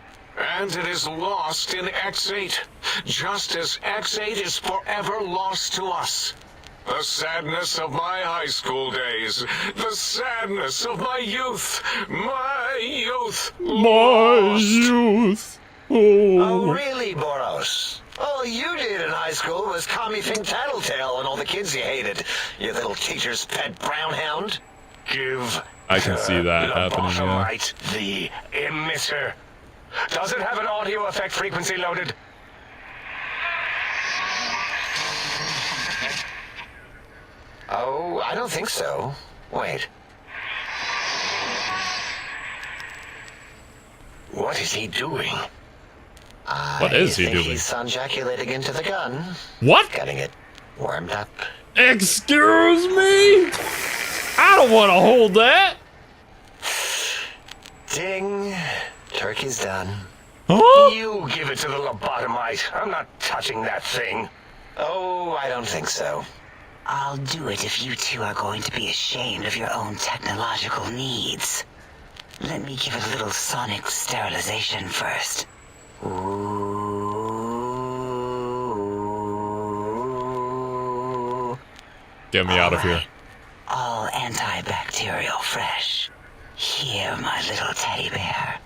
And it is lost in X8, just as X8 is forever lost to us. The sadness of my high school days, the sadness of my youth, My youth. Oh, Oh. really, Boros? All you did in high school was call me Fink Tattletale and all the kids you hated, you little teacher's pet brown hound. Give I can see that happening, yeah. lobotomite the emitter. Does it have an audio effect frequency loaded? Oh, I don't think so. Wait. What is he doing? What is he I think doing? He's unjaculating into the gun. What? Getting it warmed up. Excuse me? I don't want to hold that. Ding. Turkey's done. Huh? You give it to the lobotomite. I'm not touching that thing. Oh, I don't think so. I'll do it if you two are going to be ashamed of your own technological needs. Let me give a little sonic sterilization first. Ooh. Get me out of here. All antibacterial fresh. Here, my little teddy bear.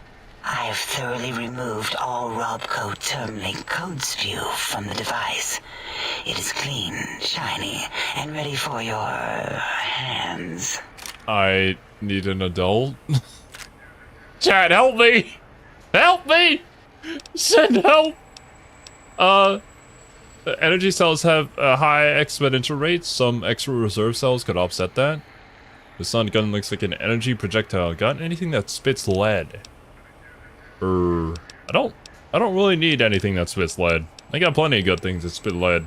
I have thoroughly removed all Robco Termlink code spew from the device. It is clean, shiny, and ready for your hands. I need an adult. Chad, help me! Help me! Send help! Energy cells have high exponential rates. Some extra reserve cells could offset that. The sun gun looks like an energy projectile. Got anything that spits lead? I don't really need anything that spits lead. I got plenty of good things that spit lead.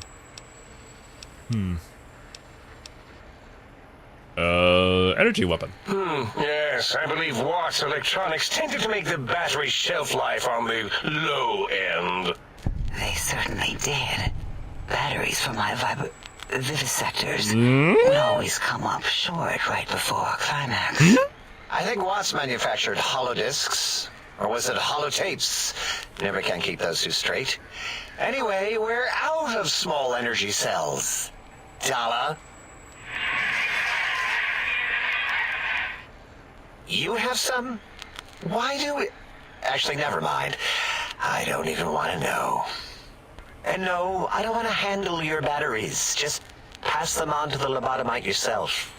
Energy weapon. Yes, I believe Watt's Electronics tended to make the battery shelf life on the low end. They certainly did. Batteries for my vivisectors would always come up short right before climax. I think Watts manufactured holodiscs. Or was it holotapes? Never can keep those two straight. Anyway, we're out of small energy cells. Dala? You have some? Why do we... Actually, never mind. I don't even want to know. And no, I don't want to handle your batteries. Just pass them on to the lobotomite yourself.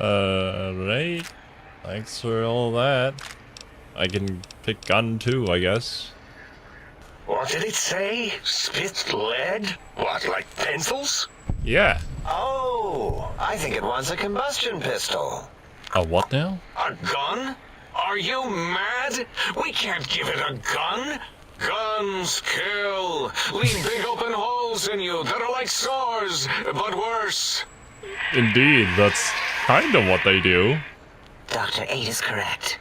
Right. Thanks for all that. I can pick gun too, I guess. What did it say? Spit lead? What, like pencils? Yeah. Oh, I think it wants a combustion pistol. A what now? A gun? Are you mad? We can't give it a gun. Guns kill. Leave big open holes in you that are like sores, but worse. Indeed, that's kind of what they do. Dr. 8 is correct.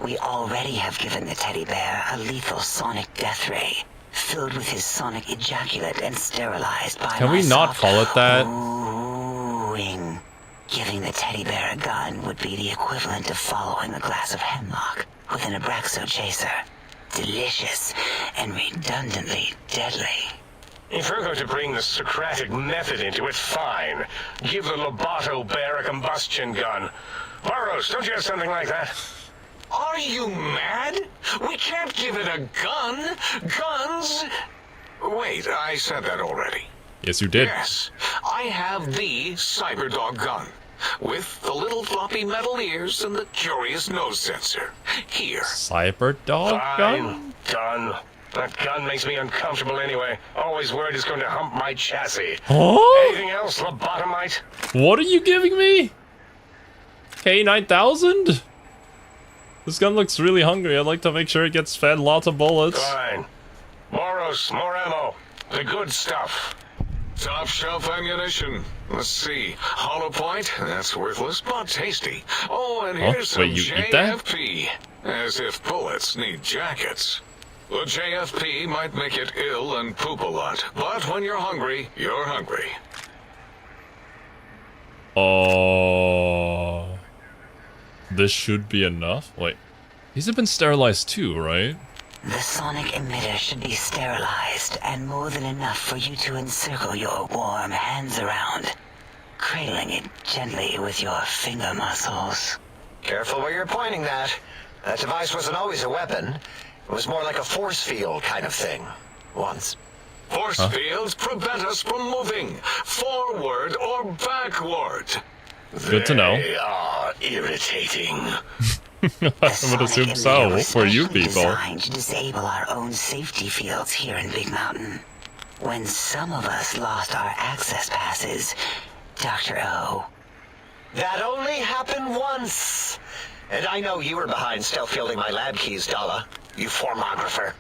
We already have given the teddy bear a lethal sonic death ray, filled with his sonic ejaculate and sterilized by Can we not call it that? Ooh-ing. Giving the teddy bear a gun would be the equivalent of following a glass of hemlock with an Abraxo chaser. Delicious and redundantly deadly. If we're going to bring the Socratic method into it, fine. Give the Loboto bear a combustion gun. Burroughs, don't you have something like that? Are you mad? We can't give it a gun. Guns... Wait, I said that already. Yes, you did. Yes, I have the Cyberdog gun. With the little floppy metal ears and the curious nose sensor. Here. Cyberdog gun? Done. That gun makes me uncomfortable anyway. Always worried it's going to hump my chassis. Huh? Anything else, lobotomite? What are you giving me? K9000? This gun looks really hungry. I'd like to make sure it gets fed lots of bullets. Fine. Moros, more ammo. The good stuff. Top shelf ammunition. Let's see. Hollow point, that's worthless, but tasty. Oh, and here's some wait, you eat that? JFP. As if bullets need jackets. The JFP might make it ill and poop a lot, but when you're hungry, you're hungry. This should be enough? Wait. These have been sterilized too, right? The sonic emitter should be sterilized and more than enough for you to encircle your warm hands around, cradling it gently with your finger muscles. Careful where you're pointing that. That device wasn't always a weapon. It was more like a force field kind of thing. Once. Force fields prevent us from moving forward or backward. Good to know. They are irritating. I would assume so for you people. Designed to disable our own safety fields here in Big Mountain. when some of us lost our access passes, Dr. O. That only happened once. And I know you were behind stealth fielding my lab keys, Dala. You formographer.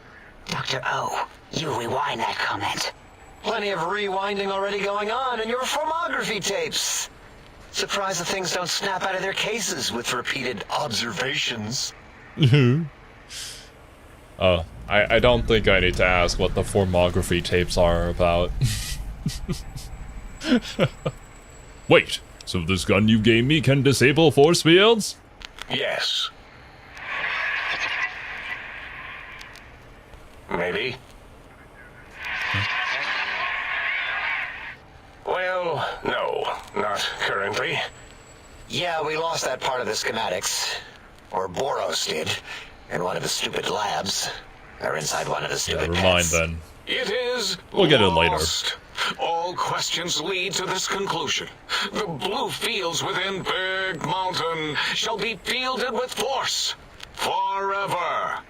Dr. O, you rewind that comment. Plenty of rewinding already going on in your formography tapes. Surprised the things don't snap out of their cases with repeated observations. Oh, I don't think I need to ask what the formography tapes are about. Wait, so this gun you gave me can disable force fields? Yes. Maybe. Well, no, not currently. Yeah, we lost that part of the schematics. Or Boros did. In one of his stupid labs. Or inside one of his Yeah, stupid never mind pets. then. It is We'll get it later. lost. All questions lead to this conclusion. The blue fields within Big Mountain shall be fielded with force. Forever.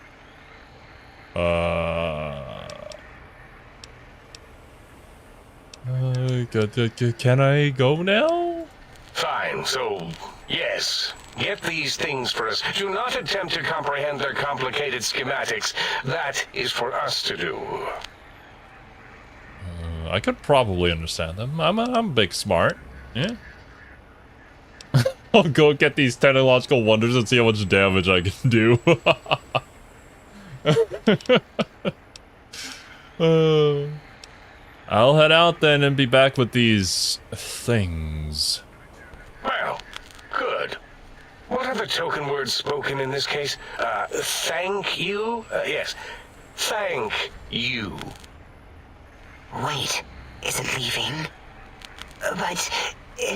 Can I go now? Fine, so, yes. Get these things for us. Do not attempt to comprehend their complicated schematics. That is for us to do. I could probably understand them. I'm big smart. Yeah. I'll go get these technological wonders and see how much damage I can do. I'll head out then and be back with these things. Well, good. What are the token words spoken in this case? Thank you? Yes. Thank you. Wait, is it leaving? But,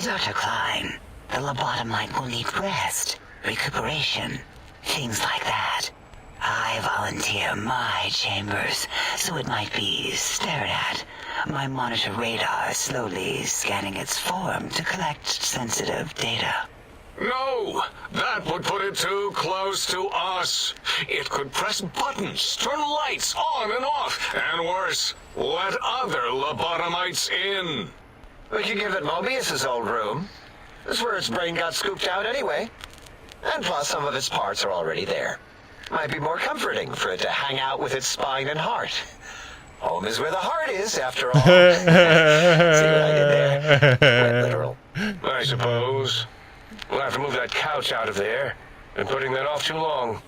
Dr. Klein, the lobotomite will need rest, recuperation, things like that. I volunteer my chambers, so it might be stared at. My monitor radar slowly scanning its form to collect sensitive data. No, that would put it too close to us. It could press buttons, turn lights on and off, and worse, let other lobotomites in. We could give it Mobius's old room. This is where its brain got scooped out anyway. And plus, some of its parts are already there. Might be more comforting for it to hang out with its spine and heart. Home is where the heart is, after all. See what I did there? Went literal. I suppose. We'll have to move that couch out of there. Been putting that off too long.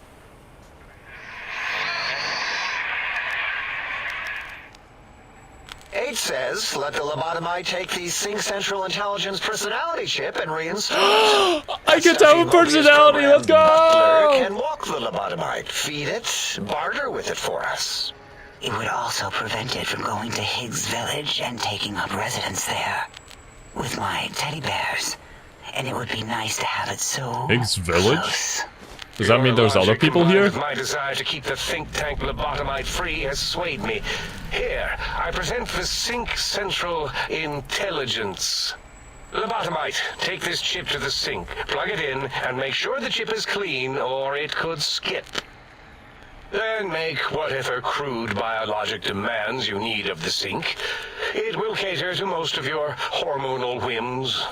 H says, let the lobotomite take the Sync Central Intelligence personality chip and reinstall it. I get to have a personality, let's Butler go! can walk the lobotomite, feed it, barter with it for us. It would also prevent it from going to Higgs Village and taking up residence there. With my teddy bears. And it would be nice to have it so Higgs Village? close. Does that mean there's Your other logic people combined here? with my desire to keep the think tank lobotomite free has swayed me. Here, I present the Sync Central Intelligence. Lobotomite, take this chip to the sink, plug it in, and make sure the chip is clean, or it could skip. Then make whatever crude biologic demands you need of the sink. It will cater to most of your hormonal whims.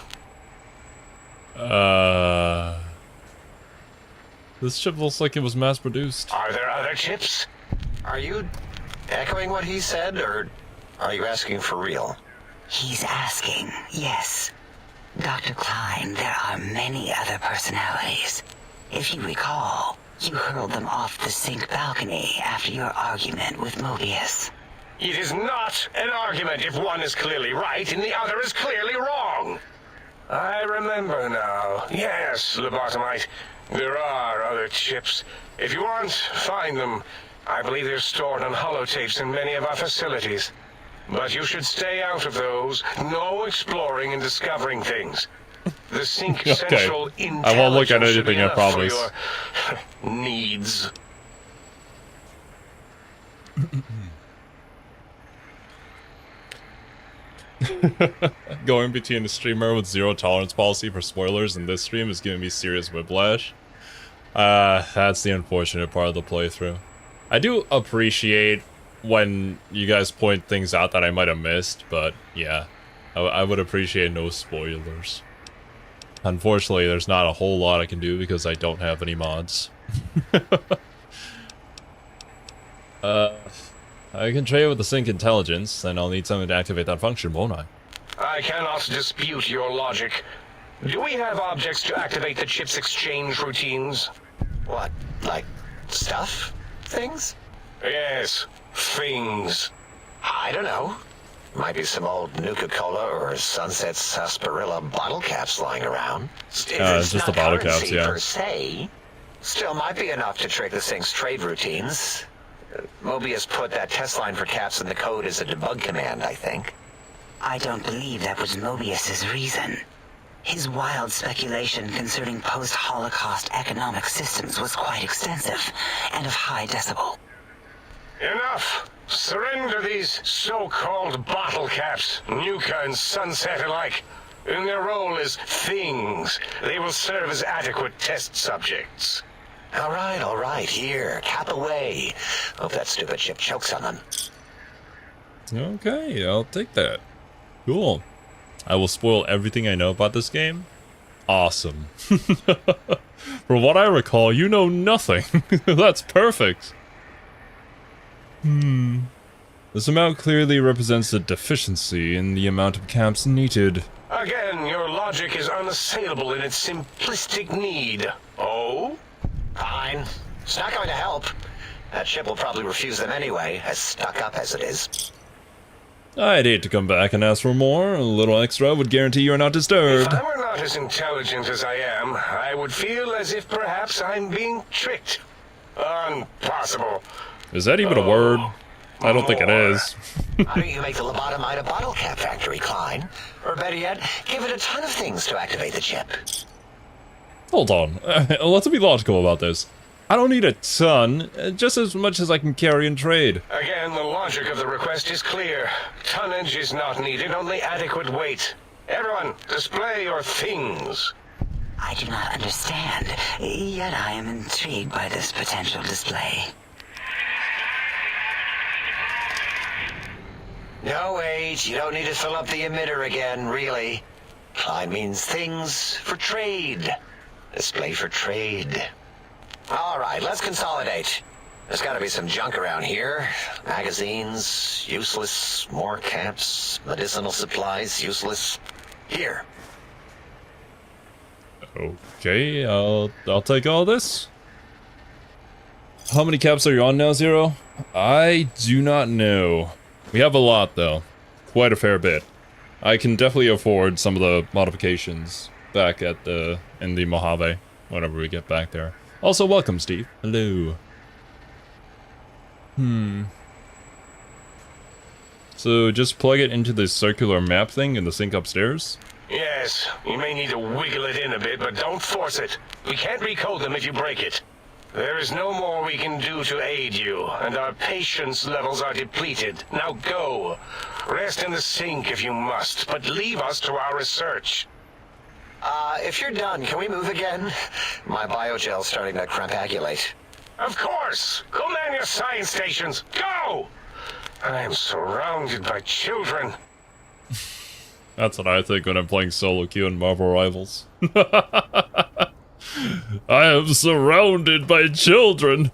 This chip looks like it was mass-produced. Are there other chips? Are you echoing what he said, or are you asking for real? He's asking, yes. Dr. Klein, there are many other personalities. If you recall, you hurled them off the sink balcony after your argument with Mobius. It is not an argument if one is clearly right and the other is clearly wrong. I remember now. Yes, lobotomite. There are other chips. If you want, find them. I believe they're stored on holotapes in many of our facilities. But you should stay out of those. No exploring and discovering things. The Sync Okay. Central I won't look at Intelligence should be anything, I enough promise. for your needs. Going between a streamer with zero tolerance policy for spoilers and this stream is giving me serious whiplash. That's the unfortunate part of the playthrough. I do appreciate when you guys point things out that I might have missed, but yeah, I would appreciate no spoilers. Unfortunately, there's not a whole lot I can do because I don't have any mods. I can trade with the sync intelligence, and I'll need something to activate that function, won't I? I cannot dispute your logic. Do we have objects to activate the chip's exchange routines? What, like stuff? Things? Yes, things. I don't know. Might be some old Nuka-Cola or Sunset Sarsaparilla bottle caps lying around. It's just the bottle caps, yeah. Per se, still might be enough to trick the thing's trade routines. Mobius put that test line for caps in the code as a debug command, I think. I don't believe that was Mobius's reason. His wild speculation concerning post-Holocaust economic systems was quite extensive and of high decibel. Enough! Surrender these so-called bottle caps, Nuka and Sunset alike. In their role as things, they will serve as adequate test subjects. All right, here, cap away. Hope that stupid ship chokes on them. Okay, I'll take that. Cool. I will spoil everything I know about this game. Awesome. From what I recall, you know nothing. That's perfect. This amount clearly represents a deficiency in the amount of caps needed. Again, your logic is unassailable in its simplistic need. Oh? Fine. It's not going to help. That ship will probably refuse them anyway, as stuck up as it is. I'd hate to come back and ask for more. A little extra would guarantee you're not disturbed. If I were not as intelligent as I am, I would feel as if perhaps I'm being tricked. Impossible. Is that even a word? I don't think it is. Why don't you make the lobotomite a bottle cap factory, Klein? Or better yet, give it a ton of things to activate the chip. Hold on. Let's be logical about this. I don't need a ton, just as much as I can carry and trade. Again, the logic of the request is clear. Tonnage is not needed, only adequate weight. Everyone, display your things. I do not understand, yet I am intrigued by this potential display. No, wait, you don't need to fill up the emitter again, really. Klein means things for trade. Display for trade. All right, let's consolidate. There's got to be some junk around here. Magazines, useless. More caps, medicinal supplies, useless. Here. Okay, I'll take all this. How many caps are you on now, Zero? I do not know. We have a lot, though. Quite a fair bit. I can definitely afford some of the modifications back at in the Mojave, whenever we get back there. Also, welcome, Steve. Hello. So, just plug it into the circular map thing in the sink upstairs? Yes, you may need to wiggle it in a bit, but don't force it. We can't recode them if you break it. There is no more we can do to aid you, and our patience levels are depleted. Now go. Rest in the sink if you must, but leave us to our research. If you're done, can we move again? My biogel's starting to crampagulate. Of course! Go man your science stations! Go! I am surrounded by children. That's what I think when I'm playing solo queue in Marvel Rivals. I am surrounded by children.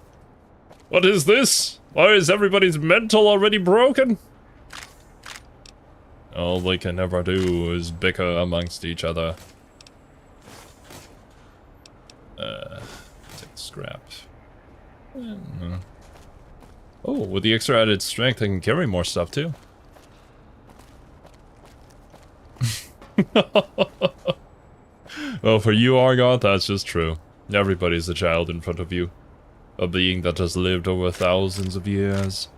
What is this? Why is everybody's mental already broken? All they can ever do is bicker amongst each other. Take scrap. Oh, with the extra added strength, I can carry more stuff too. Well, for you, Argot, that's just true. Everybody's a child in front of you. A being that has lived over thousands of years.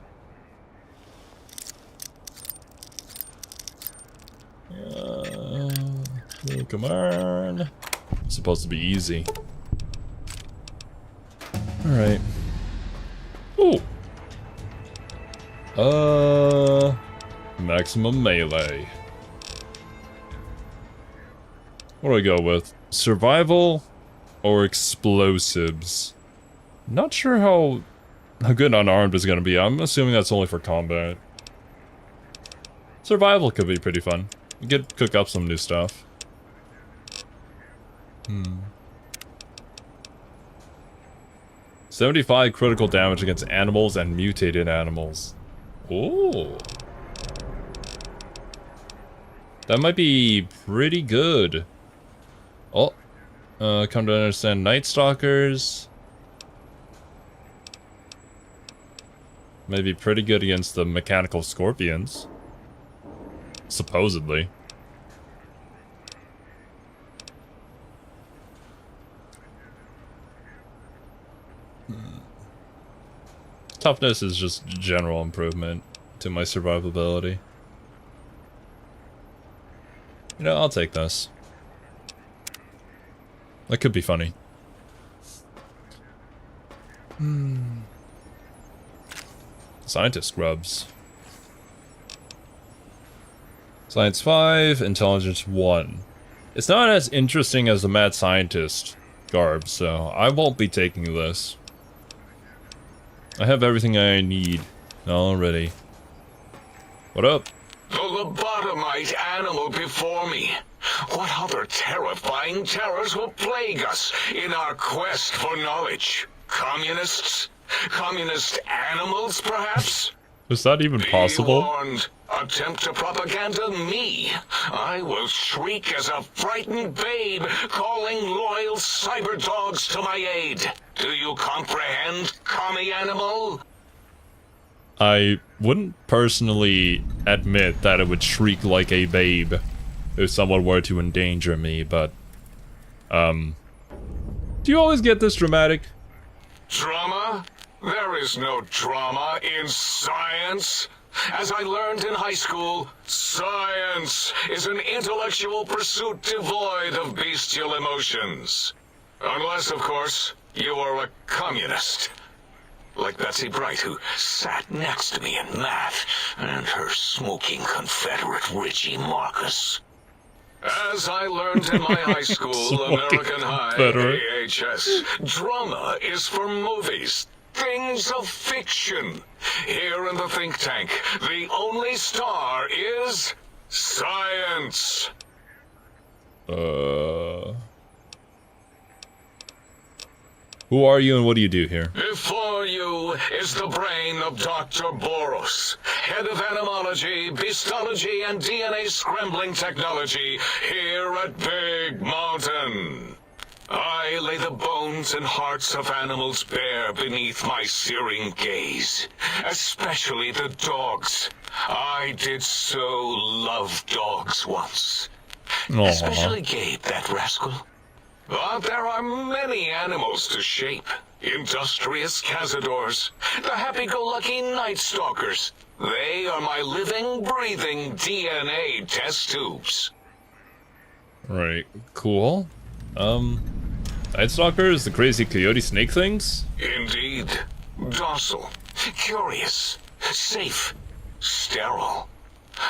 Come on. It's supposed to be easy. Alright. Ooh. Maximum melee. What do I go with? Survival or explosives? Not sure how how good unarmed is gonna be. I'm assuming that's only for combat. Survival could be pretty fun. You could cook up some new stuff. 75 critical damage against animals and mutated animals. Ooh. That might be pretty good. Oh. Come to understand Night Stalkers. Might be pretty good against the mechanical scorpions. Supposedly. Toughness is just general improvement to my survivability. You know, I'll take this. That could be funny. Scientist scrubs. Science 5, Intelligence 1. It's not as interesting as the Mad Scientist garb, so I won't be taking this. I have everything I need already. What up? The lobotomite animal before me. What other terrifying terrors will plague us in our quest for knowledge? Communists? Communist animals, perhaps? Is that even possible? Be warned. Attempt to propaganda me. I will shriek as a frightened babe, calling loyal cyber dogs to my aid. Do you comprehend, commie animal? I wouldn't personally admit that it would shriek like a babe if someone were to endanger me, but... Do you always get this dramatic? Drama? There is no drama in science. As I learned in high school, science is an intellectual pursuit devoid of bestial emotions. Unless, of course, you are a communist. Like Betsy Bright, who sat next to me in math, and her smoking Confederate Richie Marcus. As I learned in my high school, American High, AHS, drama is for movies. Things of fiction. Here in the think tank, the only star is science. Who are you and what do you do here? Before you is the brain of Dr. Boros, head of animology, beastology, and DNA scrambling technology here at Big Mountain. I lay the bones and hearts of animals bare beneath my searing gaze, especially the dogs. I did so love dogs once. Aww. Especially Gabe, that rascal. But there are many animals to shape. Industrious cazadors, the happy-go-lucky night stalkers. They are my living, breathing DNA test tubes. Right, cool. Night Stalkers, the crazy coyote snake things? Indeed. Docile, curious, safe, sterile.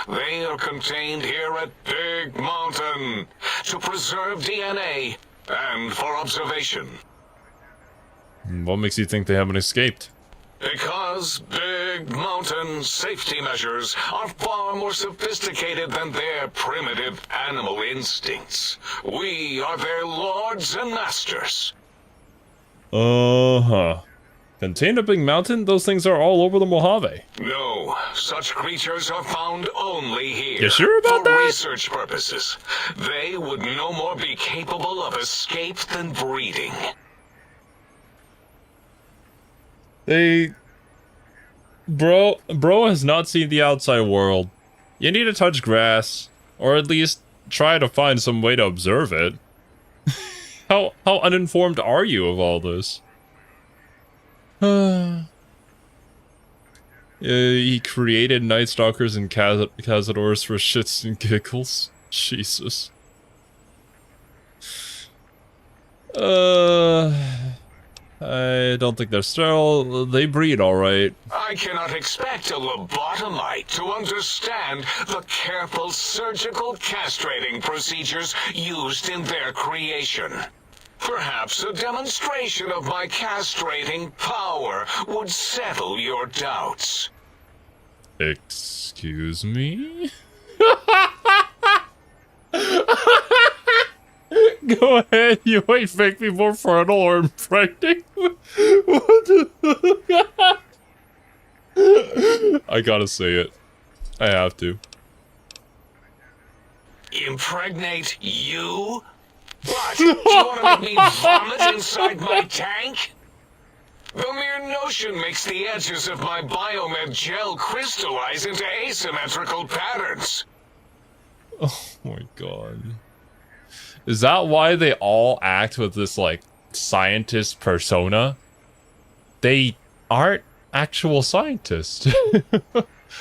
They are contained here at Big Mountain to preserve DNA and for observation. What makes you think they haven't escaped? Because Big Mountain safety measures are far more sophisticated than their primitive animal instincts. We are their lords and masters. Uh-huh. Contained at Big Mountain? Those things are all over the Mojave. No, such creatures are found only here. You sure about that? For research purposes. They would no more be capable of escape than breeding. Bro has not seen the outside world. You need to touch grass, or at least try to find some way to observe it. How uninformed are you of all this? He created Night Stalkers and Cazadors for shits and giggles. Jesus. I don't think they're sterile. They breed alright. I cannot expect a lobotomite to understand the careful surgical castrating procedures used in their creation. Perhaps a demonstration of my castrating power would settle your doubts. Excuse me? Go ahead, you ain't make me more fertile or impregnate. What the I gotta say it. I have to. Impregnate you? What? Do you want to make me vomit inside my tank? The mere notion makes the edges of my biomed gel crystallize into asymmetrical patterns. Oh my god. Is that why they all act with this, like, scientist persona? They aren't actual scientists.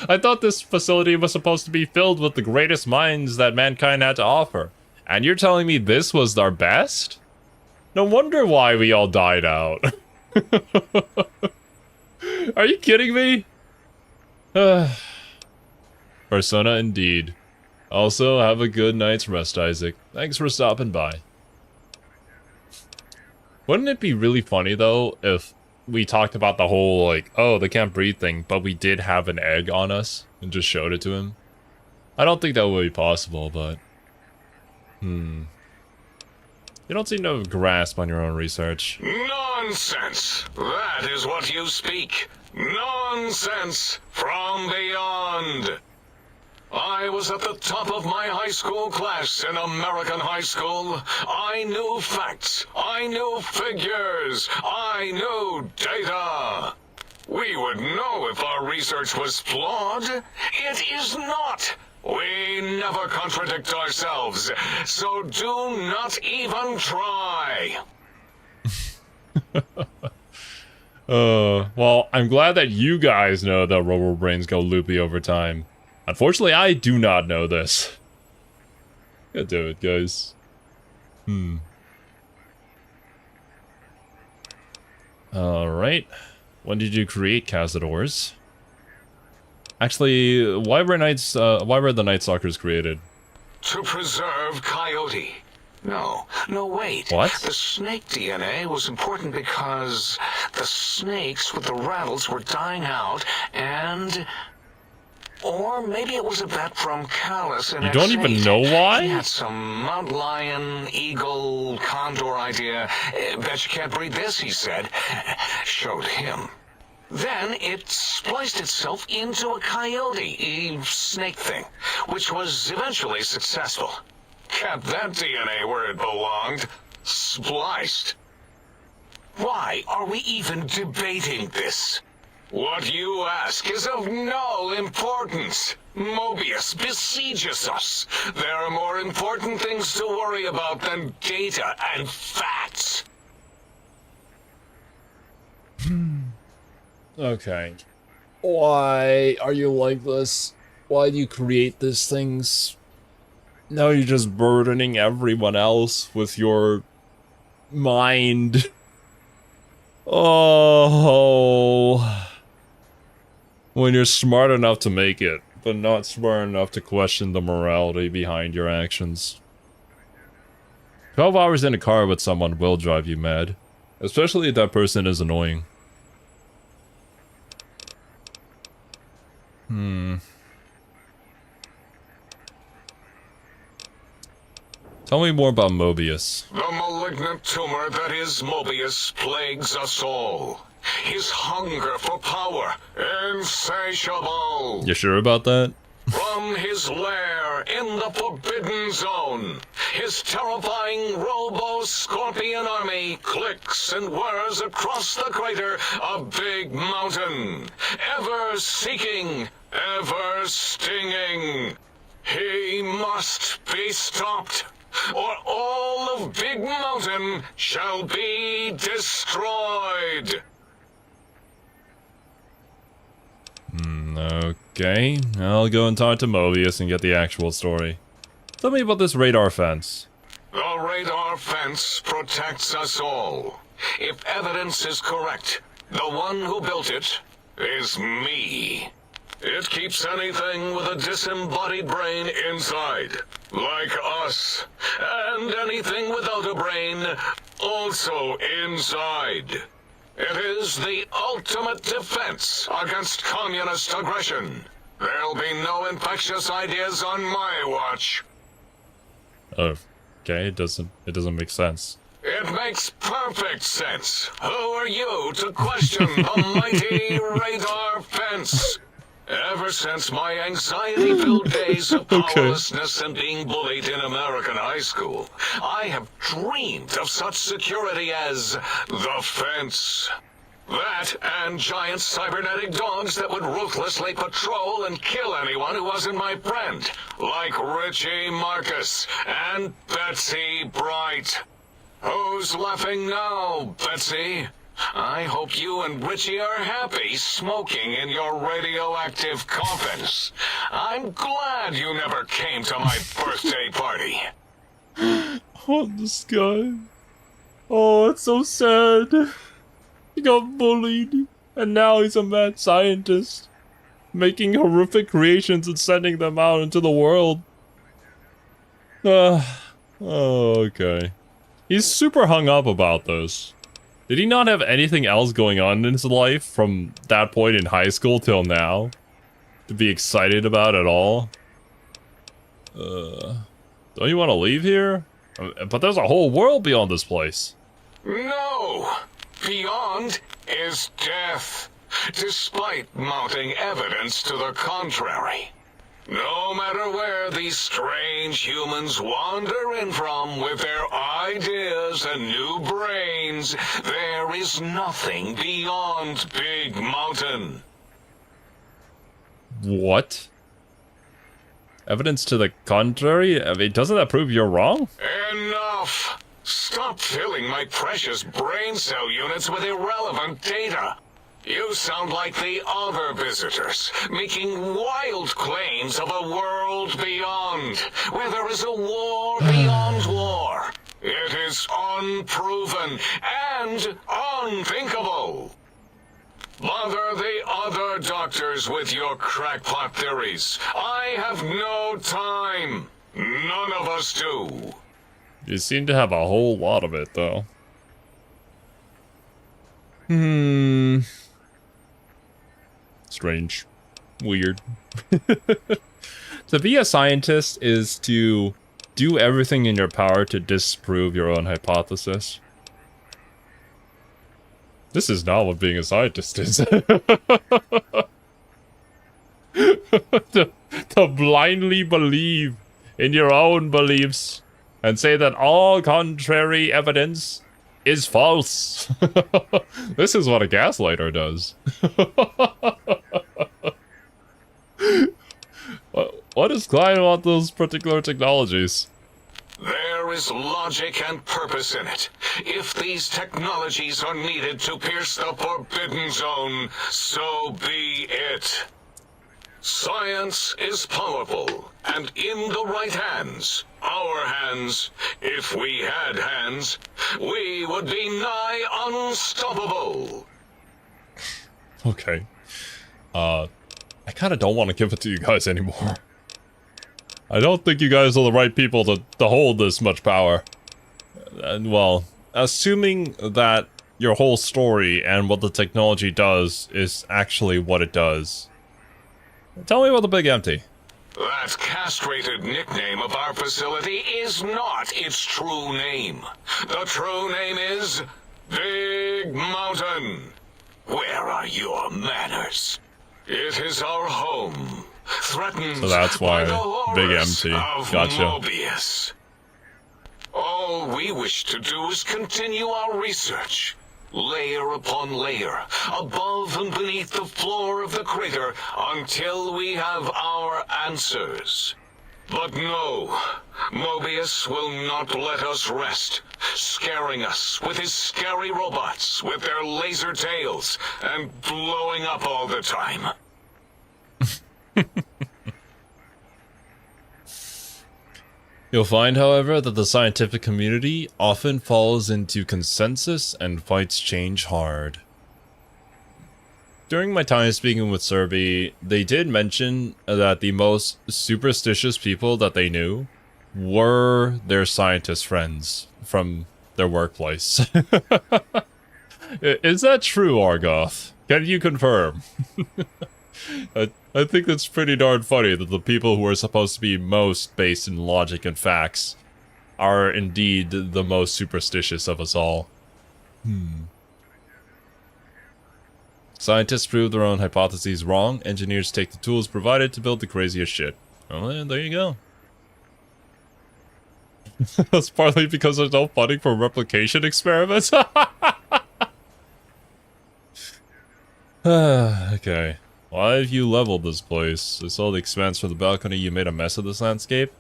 I thought this facility was supposed to be filled with the greatest minds that mankind had to offer. And you're telling me this was our best? No wonder why we all died out. Are you kidding me? Persona indeed. Also, have a good night's rest, Isaac. Thanks for stopping by. Wouldn't it be really funny, though, if we talked about the whole, like, oh, they can't breathe thing, but we did have an egg on us and just showed it to him? I don't think that would be possible, but... You don't seem to have a grasp on your own research. Nonsense! That is what you speak. Nonsense from beyond. I was at the top of my high school class in American high school. I knew facts. I knew figures. I knew data. We would know if our research was flawed. It is not. We never contradict ourselves, so do not even try. Well, I'm glad that you guys know that rubber brains go loopy over time. Unfortunately, I do not know this. God damn it, guys. Alright. When did you create Cazadors? Actually, why were the Night Stalkers created? To preserve Coyote. No, wait. What? The snake DNA was important because the snakes with the rattles were dying out, and... Or maybe it was a bet from Callus and You don't even know why? He had some mountain lion, eagle, condor idea. Bet you can't breed this, he said. Showed him. Then it spliced itself into a coyote, snake thing, which was eventually successful. Kept that DNA where it belonged. Spliced. Why are we even debating this? What you ask is of no importance. Mobius besieges us. There are more important things to worry about than data and facts. Okay. Why are you like this? Why do you create these things? Now you're just burdening everyone else with your mind. Oh. When you're smart enough to make it, but not smart enough to question the morality behind your actions. 12 hours in a car with someone will drive you mad. Especially if that person is annoying. Tell me more about Mobius. The malignant tumor that is Mobius plagues us all. His hunger for power, insatiable. You sure about that? From his lair in the Forbidden Zone, his terrifying robo-scorpion army clicks and whirs across the crater of Big Mountain, ever seeking, ever stinging. He must be stopped, or all of Big Mountain shall be destroyed. Okay, I'll go and talk to Mobius and get the actual story. Tell me about this radar fence. The radar fence protects us all. If evidence is correct, the one who built it is me. It keeps anything with a disembodied brain inside, like us. And anything without a brain also inside. It is the ultimate defense against communist aggression. There'll be no infectious ideas on my watch. Okay, it doesn't make sense. It makes perfect sense. Who are you to question the mighty radar fence? Ever since my anxiety-filled days of powerlessness and being bullied in American high school, I have dreamed of such security as the fence. That and giant cybernetic dogs that would ruthlessly patrol and kill anyone who wasn't my friend, like Richie Marcus and Betsy Bright. Who's laughing now, Betsy? I hope you and Richie are happy smoking in your radioactive coffins. I'm glad you never came to my birthday party. Oh, this guy. Oh, it's so sad. He got bullied, and now he's a mad scientist, making horrific creations and sending them out into the world. Oh, okay. He's super hung up about this. Did he not have anything else going on in his life from that point in high school till now to be excited about at all? Don't you want to leave here? But there's a whole world beyond this place. No! Beyond is death, despite mounting evidence to the contrary. No matter where these strange humans wander in from with their ideas and new brains, there is nothing beyond Big Mountain. What? Evidence to the contrary? I mean, doesn't that prove you're wrong? Enough! Stop filling my precious brain cell units with irrelevant data. You sound like the other visitors, making wild claims of a world beyond, where there is a war beyond war. It is unproven and unthinkable. Bother the other doctors with your crackpot theories. I have no time. None of us do. You seem to have a whole lot of it, though. Strange. Weird. To be a scientist is to do everything in your power to disprove your own hypothesis. This is not what being a scientist is. To blindly believe in your own beliefs and say that all contrary evidence is false. This is what a gaslighter does. What is Klein about those particular technologies? There is logic and purpose in it. If these technologies are needed to pierce the forbidden zone, so be it. Science is powerful, and in the right hands, our hands, if we had hands, we would be nigh unstoppable. Okay. I kind of don't want to give it to you guys anymore. I don't think you guys are the right people to hold this much power. And, well, assuming that your whole story and what the technology does is actually what it does. Tell me about the Big Empty. That castrated nickname of our facility is not its true name. The true name is Big Mountain. Where are your manners? It is our home, threatened So that's why by the Big horrors Empty. of Gotcha. Mobius. All we wish to do is continue our research, layer upon layer, above and beneath the floor of the crater, until we have our answers. But no, Mobius will not let us rest, scaring us with his scary robots with their laser tails and blowing up all the time. You'll find, however, that the scientific community often falls into consensus and fights change hard. During my time speaking with Serby, they did mention that the most superstitious people that they knew were their scientist friends from their workplace. Is that true, Argoth? Can you confirm? I think that's pretty darn funny that the people who are supposed to be most based in logic and facts are indeed the most superstitious of us all. Scientists prove their own hypotheses wrong. Engineers take the tools provided to build the craziest shit. Well, there you go. That's partly because there's no funding for replication experiments. Okay. Why have you leveled this place? I saw the expanse from the balcony. You made a mess of this landscape.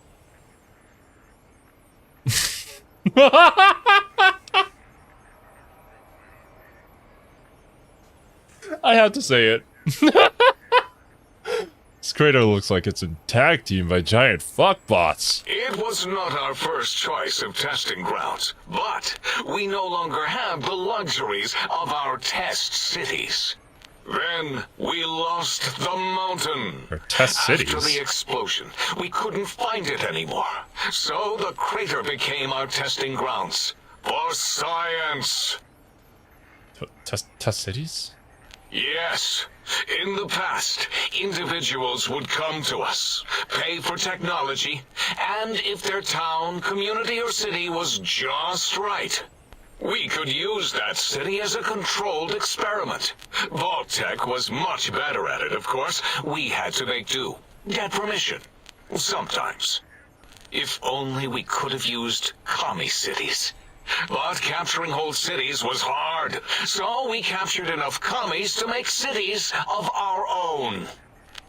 I have to say it. This crater looks like it's tag team by giant fuckbots. It was not our first choice of testing grounds, but we no longer have the luxuries of our test cities. Then we lost the mountain. Or test cities. After the explosion, we couldn't find it anymore. So the crater became our testing grounds for science. Test cities? Yes. In the past, individuals would come to us, pay for technology, and if their town, community, or city was just right, we could use that city as a controlled experiment. Vault-Tec was much better at it, of course. We had to make do. Get permission. Sometimes. If only we could have used commie cities. But capturing whole cities was hard, so we captured enough commies to make cities of our own.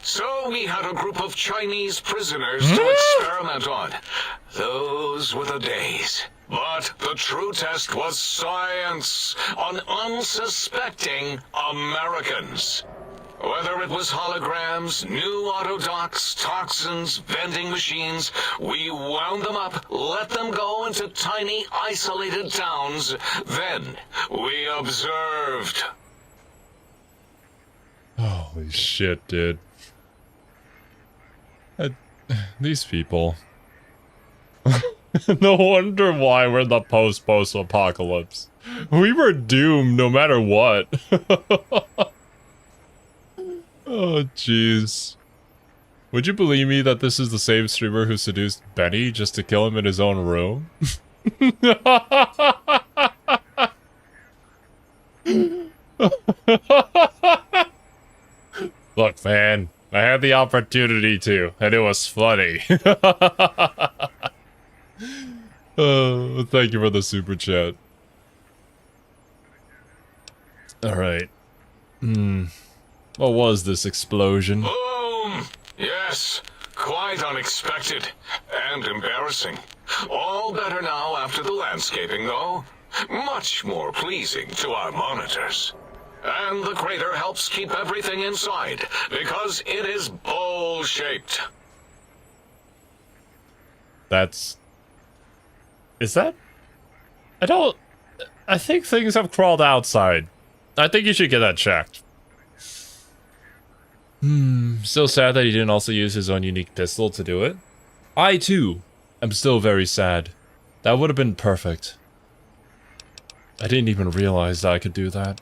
So we had a group of Chinese prisoners to experiment on. Those were the days. But the true test was science on unsuspecting Americans. Whether it was holograms, new autodocs, toxins, vending machines, we wound them up, let them go into tiny, isolated towns. Then we observed. Holy shit, dude. These people. No wonder why we're in the post-apocalypse. We were doomed no matter what. Oh, jeez. Would you believe me that this is the same streamer who seduced Benny just to kill him in his own room? Look, man, I had the opportunity to, and it was funny. Oh, thank you for the super chat. Alright. What was this explosion? Boom! Yes, quite unexpected and embarrassing. All better now after the landscaping, though. Much more pleasing to our monitors. And the crater helps keep everything inside, because it is bowl-shaped. That's... Is that... I think things have crawled outside. I think you should get that checked. Still sad that he didn't also use his own unique pistol to do it. I, too, am still very sad. That would have been perfect. I didn't even realize that I could do that.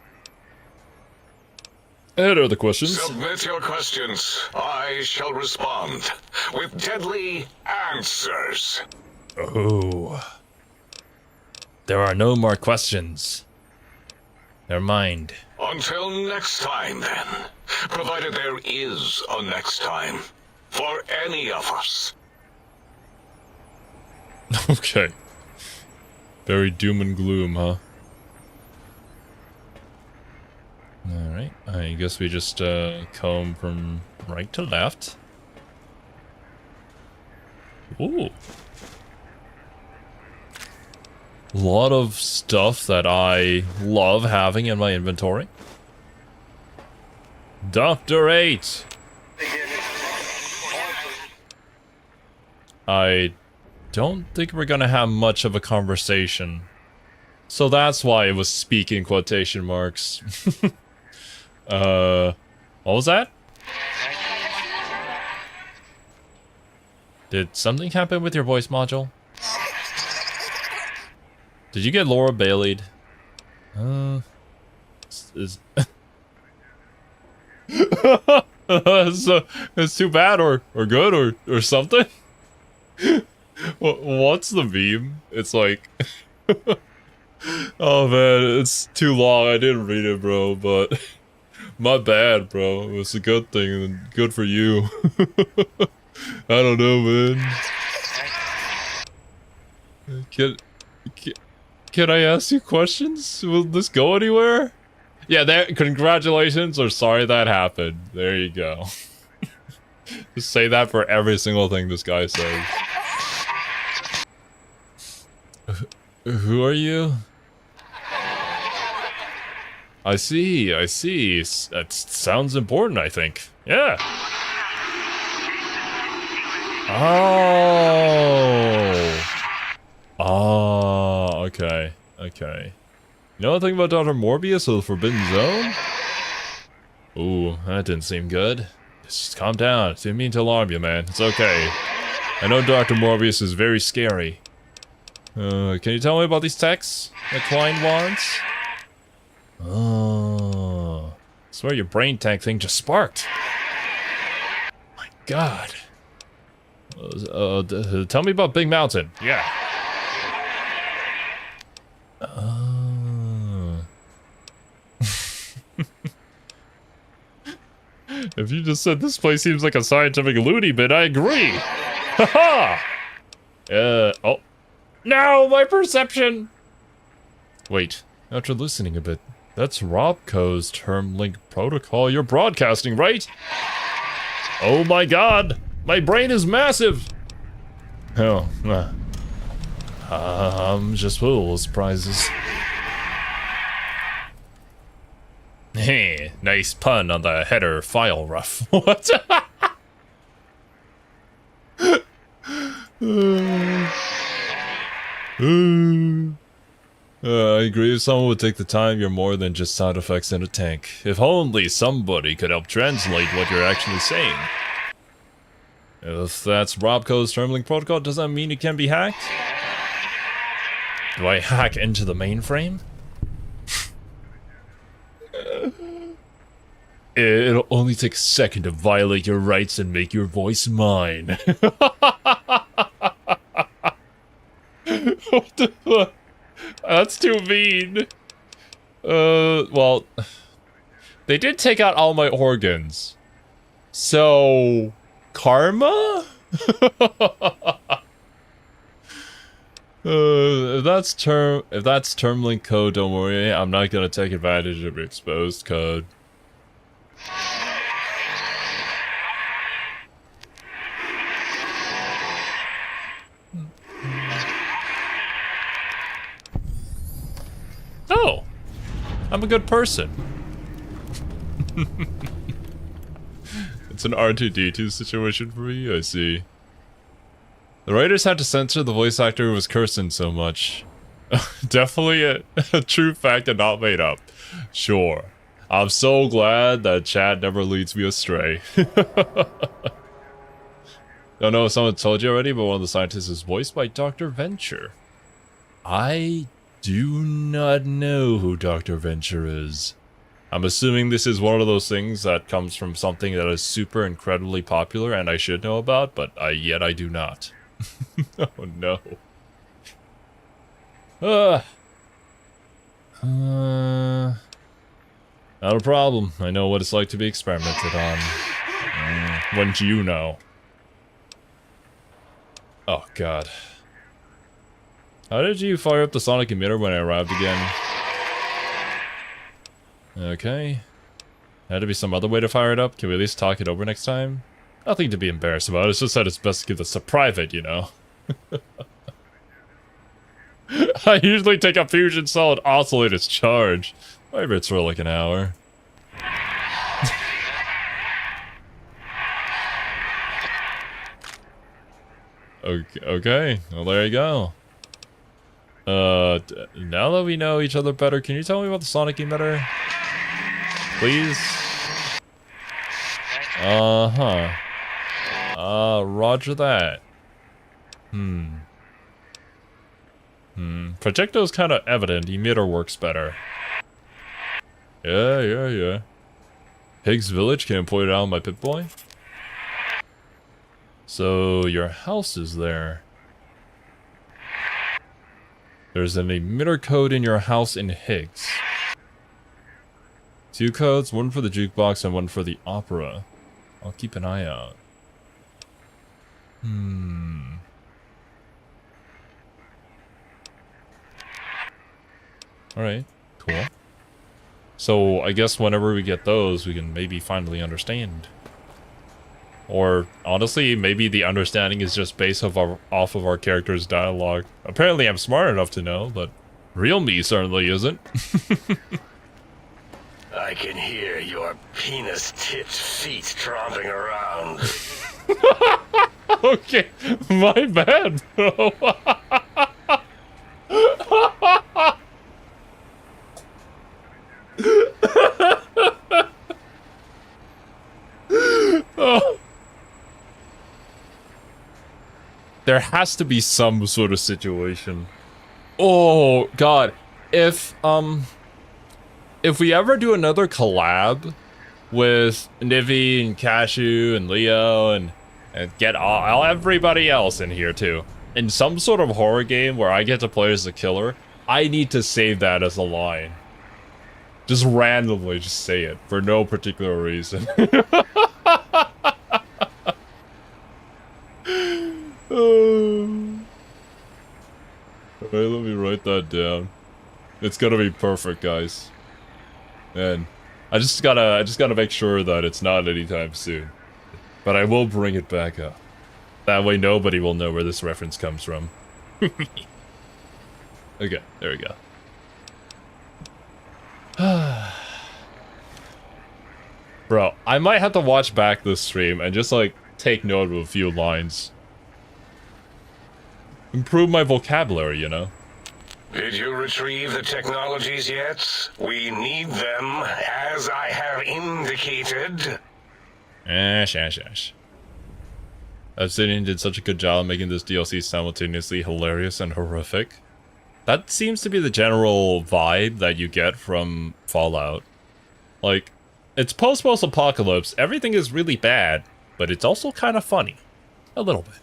Any other questions? Submit your questions. I shall respond with deadly answers. Oh. There are no more questions. Never mind. Until next time, then. Provided there is a next time. For any of us. Okay. Very doom and gloom, huh? Alright, I guess we just comb from right to left. Ooh. A lot of stuff that I love having in my inventory. Dr. 8! I don't think we're gonna have much of a conversation. So that's why it was speaking quotation marks. What was that? Did something happen with your voice module? Did you get Laura Bailey'd? Is it's too bad or good or something? What's the meme? It's like, oh man, it's too long. I didn't read it, bro, but my bad, bro. It was a good thing and good for you. I don't know, man. Can I ask you questions? Will this go anywhere? Yeah, there. Congratulations, or sorry that happened. There you go. Just say that for every single thing this guy says. Who are you? I see, I see. That sounds important, I think. Yeah. Oh. Oh, okay, okay. You know anything about Dr. Morbius or the Forbidden Zone? Ooh, that didn't seem good. Just calm down. Didn't mean to alarm you, man. It's okay. I know Dr. Morbius is very scary. Can you tell me about these texts that Klein wants? Oh. I swear your brain tank thing just sparked. My god. Tell me about Big Mountain. Yeah. If you just said this place seems like a scientific loony bin, I agree. Haha. Oh. No, my perception. Wait, after listening a bit, that's Robco's term link protocol you're broadcasting, right? Oh my god, my brain is massive. Oh, I'm just full of surprises. Hey, nice pun on the header file rough. What? I agree if someone would take the time, you're more than just sound effects in a tank. If only somebody could help translate what you're actually saying. If that's Robco's terminalling protocol, does that mean it can be hacked? Do I hack into the mainframe? It'll only take a second to violate your rights and make your voice mine. What the fuck? That's too mean. Well, they did take out all my organs. So, karma? If that's term link code, don't worry. I'm not gonna take advantage of your exposed code. Oh, I'm a good person. It's an R2-D2 situation for me, I see. The writers had to censor the voice actor who was cursing so much. Definitely a true fact and not made up. Sure. I'm so glad that chat never leads me astray. Don't know if someone told you already, but one of the scientists is voiced by Dr. Venture. I do not know who Dr. Venture is. I'm assuming this is one of those things that comes from something that is super incredibly popular and I should know about, but yet I do not. Oh no. Not a problem. I know what it's like to be experimented on. Wouldn't you know? Oh god. How did you fire up the sonic emitter when I arrived again? Okay. Had to be some other way to fire it up? Can we at least talk it over next time? Nothing to be embarrassed about, it's just that it's best to keep this a private, you know? I usually take a fusion cell and oscillate its charge. Vibrates for like an hour. Okay, well there you go. Now that we know each other better, can you tell me about the sonic emitter? Please? Uh-huh. Roger that. Projectile's kind of evident. Emitter works better. Yeah. Higgs Village, can I point it out, my Pip-Boy? So, your house is there. There's an emitter code in your house in Higgs. 2 codes, one for the jukebox and one for the opera. I'll keep an eye out. Alright, cool. So, I guess whenever we get those, we can maybe finally understand. Or, honestly, maybe the understanding is just based off of our character's dialogue. Apparently I'm smart enough to know, but real me certainly isn't. I can hear your penis-tipped feet tromping around. Okay, my bad, bro. Oh. There has to be some sort of situation. Oh god, if we ever do another collab with Nivy and Cashew and Leo and get all everybody else in here too, in some sort of horror game where I get to play as the killer, I need to save that as a line. Just randomly, just say it for no particular reason. Alright, let me write that down. It's gonna be perfect, guys. And I just gotta make sure that it's not anytime soon. But I will bring it back up. That way nobody will know where this reference comes from. Okay, there we go. Bro, I might have to watch back this stream and just like take note of a few lines. Improve my vocabulary, you know? Did you retrieve the technologies yet? We need them, as I have indicated. Ash. Obsidian did such a good job making this DLC simultaneously hilarious and horrific. That seems to be the general vibe that you get from Fallout. Like, it's post-apocalypse, everything is really bad, but it's also kind of funny. A little bit.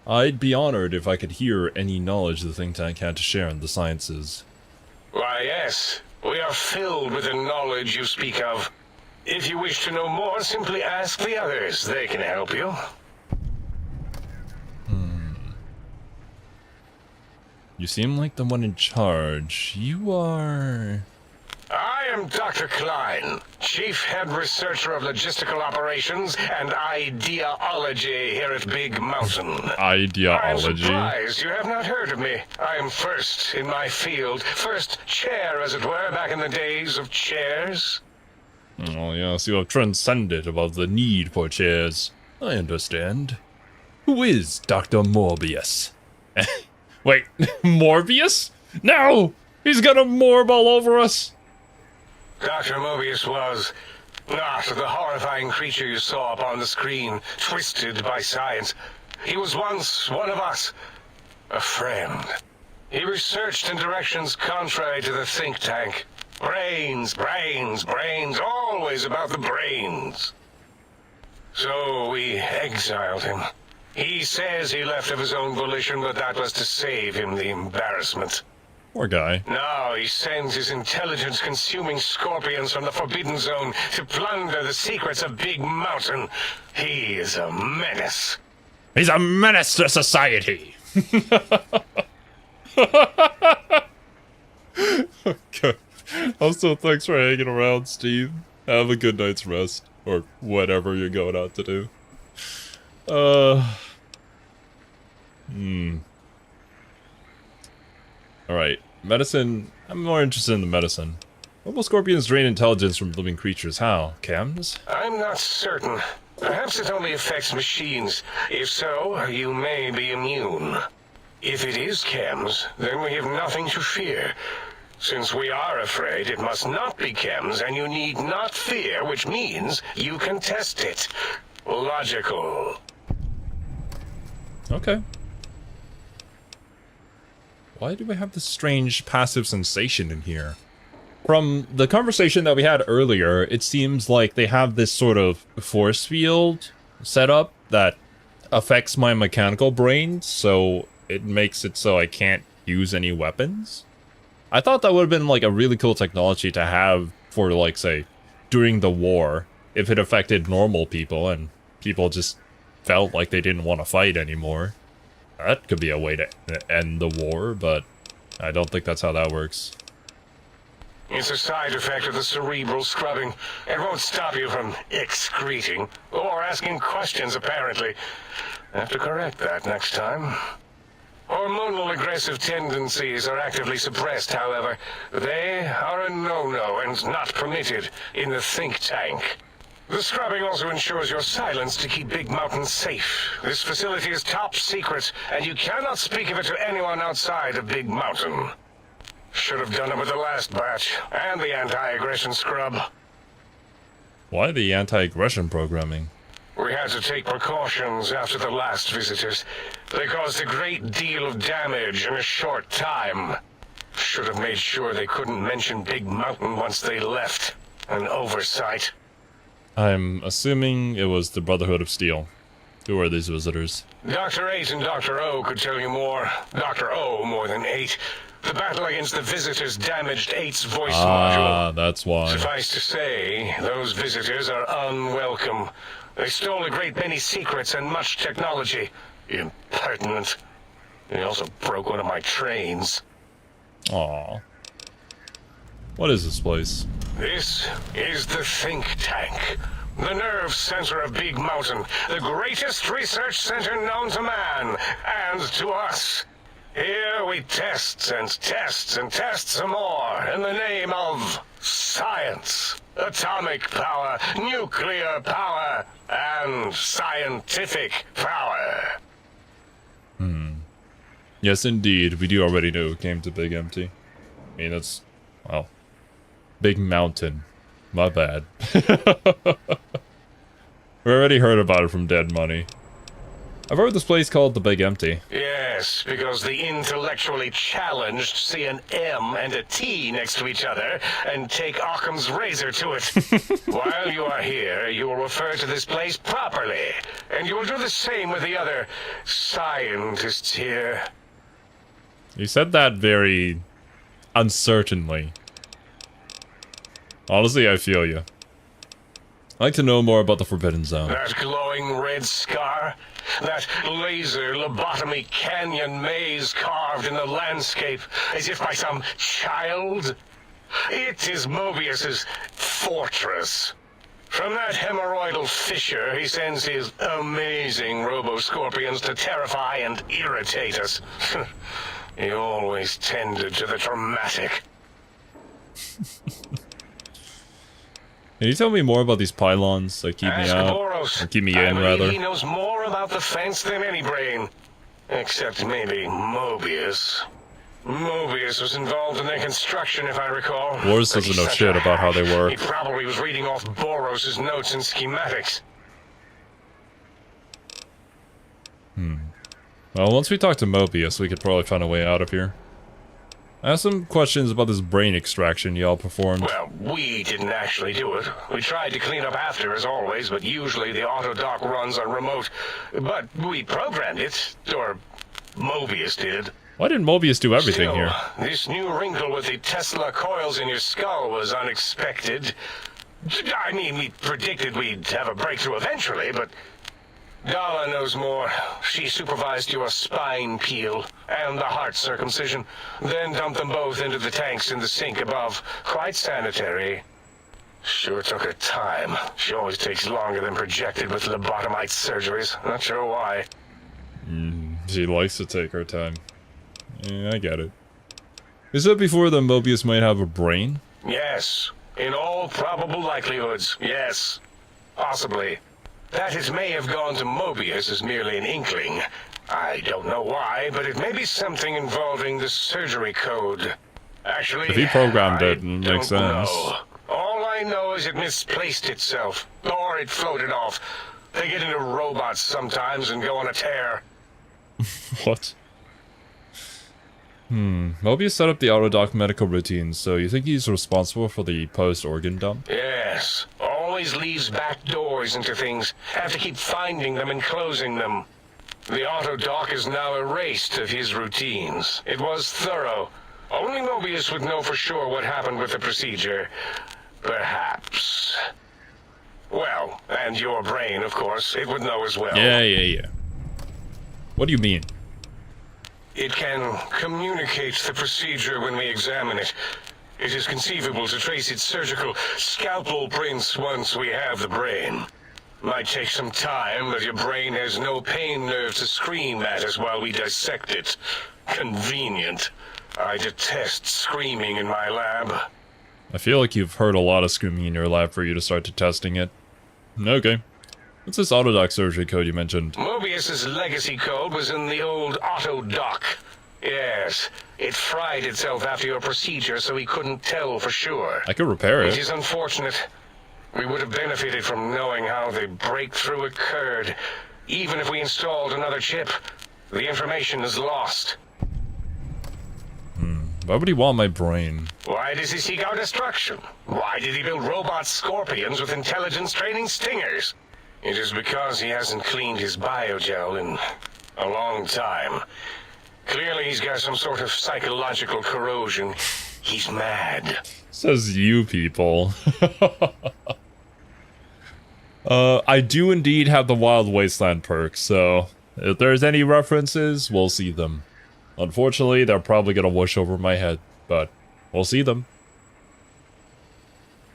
I'd be honored if I could hear any knowledge the think tank had to share in the sciences. Why, yes. We are filled with the knowledge you speak of. If you wish to know more, simply ask the others. They can help you. You seem like the one in charge. You are... I am Dr. Klein, Chief Head Researcher of Logistical Operations and Ideology here at Big Mountain. Ideology? I'm surprised you have not heard of me. I am first in my field, first chair, as it were, back in the days of chairs. Oh yes, you have transcended above the need for chairs. I understand. Who is Dr. Morbius? Wait, Morbius? No! He's gonna morb all over us! Dr. Mobius was not the horrifying creature you saw up on the screen, twisted by science. He was once one of us, a friend. He researched in directions contrary to the think tank. Brains, always about the brains. So we exiled him. He says he left of his own volition, but that was to save him the embarrassment. Poor guy. Now he sends his intelligence-consuming scorpions from the Forbidden Zone to plunder the secrets of Big Mountain. He is a menace. He's a menace to society! Okay. Also, thanks for hanging around, Steve. Have a good night's rest. Or whatever you're going out to do. Alright. Medicine. I'm more interested in the medicine. What will scorpions drain intelligence from living creatures? How? Chems? I'm not certain. Perhaps it only affects machines. If so, you may be immune. If it is chems, then we have nothing to fear. Since we are afraid, it must not be chems, and you need not fear, which means you can test it. Logical. Okay. Why do I have this strange passive sensation in here? From the conversation that we had earlier, it seems like they have this sort of force field set up that affects my mechanical brain, so it makes it so I can't use any weapons. I thought that would have been like a really cool technology to have for, like, say, during the war, if it affected normal people and people just felt like they didn't want to fight anymore. That could be a way to end the war, but I don't think that's how that works. It's a side effect of the cerebral scrubbing. It won't stop you from excreting or asking questions, apparently. Have to correct that next time. Hormonal aggressive tendencies are actively suppressed, however. They are a no-no and not permitted in the think tank. The scrubbing also ensures your silence to keep Big Mountain safe. This facility is top secret, and you cannot speak of it to anyone outside of Big Mountain. Should have done it with the last batch, and the anti-aggression scrub. Why the anti-aggression programming? We had to take precautions after the last visitors. They caused a great deal of damage in a short time. Should have made sure they couldn't mention Big Mountain once they left. An oversight. I'm assuming it was the Brotherhood of Steel. Who are these visitors? Dr. 8 and Dr. O could tell you more. Dr. O more than 8. The battle against the visitors damaged 8's voice module. That's why. Suffice to say, those visitors are unwelcome. They stole a great many secrets and much technology. Impertinent. They also broke one of my trains. Aww. What is this place? This is the think tank. The nerve center of Big Mountain. The greatest research center known to man and to us. Here we test and test and test some more in the name of science, atomic power, nuclear power, and scientific power. Yes, indeed. We do already know who came to Big Empty. I mean, that's... well... Big Mountain. My bad. We already heard about it from Dead Money. I've heard this place called the Big Empty. Yes, because the intellectually challenged see an M and a T next to each other and take Occam's razor to it. While you are here, you will refer to this place properly, and you will do the same with the other scientists here. You said that very uncertainly. Honestly, I feel you. I'd like to know more about the Forbidden Zone. That glowing red scar? That laser lobotomy canyon maze carved in the landscape as if by some child? It is Mobius's fortress. From that hemorrhoidal fissure, he sends his amazing robo-scorpions to terrify and irritate us. He always tended to the dramatic. Can you tell me more about these pylons that keep me out? Boros. Or keep me I in, believe rather? He knows more about the fence than any brain. Except maybe Mobius. Mobius was involved in their construction, if I recall. Boros doesn't know shit about how they work. He probably was reading off Boros' notes and schematics. Well, once we talk to Mobius, we could probably find a way out of here. I have some questions about this brain extraction y'all performed. Well, we didn't actually do it. We tried to clean up after, as always, but usually the auto-dock runs on remote. But we programmed it, or Mobius did. Why didn't Mobius do everything Still, here? This new wrinkle with the Tesla coils in your skull was unexpected. I mean, we predicted we'd have a breakthrough eventually, but... Dala knows more. She supervised your spine peel and the heart circumcision, then dumped them both into the tanks in the sink above. Quite sanitary. Sure took her time. She always takes longer than projected with lobotomite surgeries. Not sure why. She likes to take her time. Yeah, I get it. Is that before the Mobius might have a brain? Yes. In all probable likelihoods, yes. Possibly. That it may have gone to Mobius is merely an inkling. I don't know why, but it may be something involving the surgery code. Actually, If he programmed it, I makes don't sense. know. All I know is it misplaced itself, or it floated off. They get into robots sometimes and go on a tear. What? Mobius set up the autodoc medical routine, so you think he's responsible for the post-organ dump? Yes. Always leaves back doors into things. Have to keep finding them and closing them. The autodoc is now erased of his routines. It was thorough. Only Mobius would know for sure what happened with the procedure. Perhaps. Well, and your brain, of course, it would know as well. Yeah. What do you mean? It can communicate the procedure when we examine it. It is conceivable to trace its surgical scalpel prints once we have the brain. Might take some time, but your brain has no pain nerve to scream at us while we dissect it. Convenient. I detest screaming in my lab. I feel like you've heard a lot of screaming in your lab for you to start testing it. Okay. What's this autodoc surgery code you mentioned? Mobius's legacy code was in the old autodoc. Yes, it fried itself after your procedure, so he couldn't tell for sure. I could repair it. Which is unfortunate. We would have benefited from knowing how the breakthrough occurred. Even if we installed another chip, the information is lost. Why would he want my brain? Why does he seek our destruction? Why did he build robot scorpions with intelligence training stingers? It is because he hasn't cleaned his biogel in a long time. Clearly he's got some sort of psychological corrosion. He's mad. Says you people. I do indeed have the Wild Wasteland perk, so if there's any references, we'll see them. Unfortunately, they're probably gonna whoosh over my head, but we'll see them.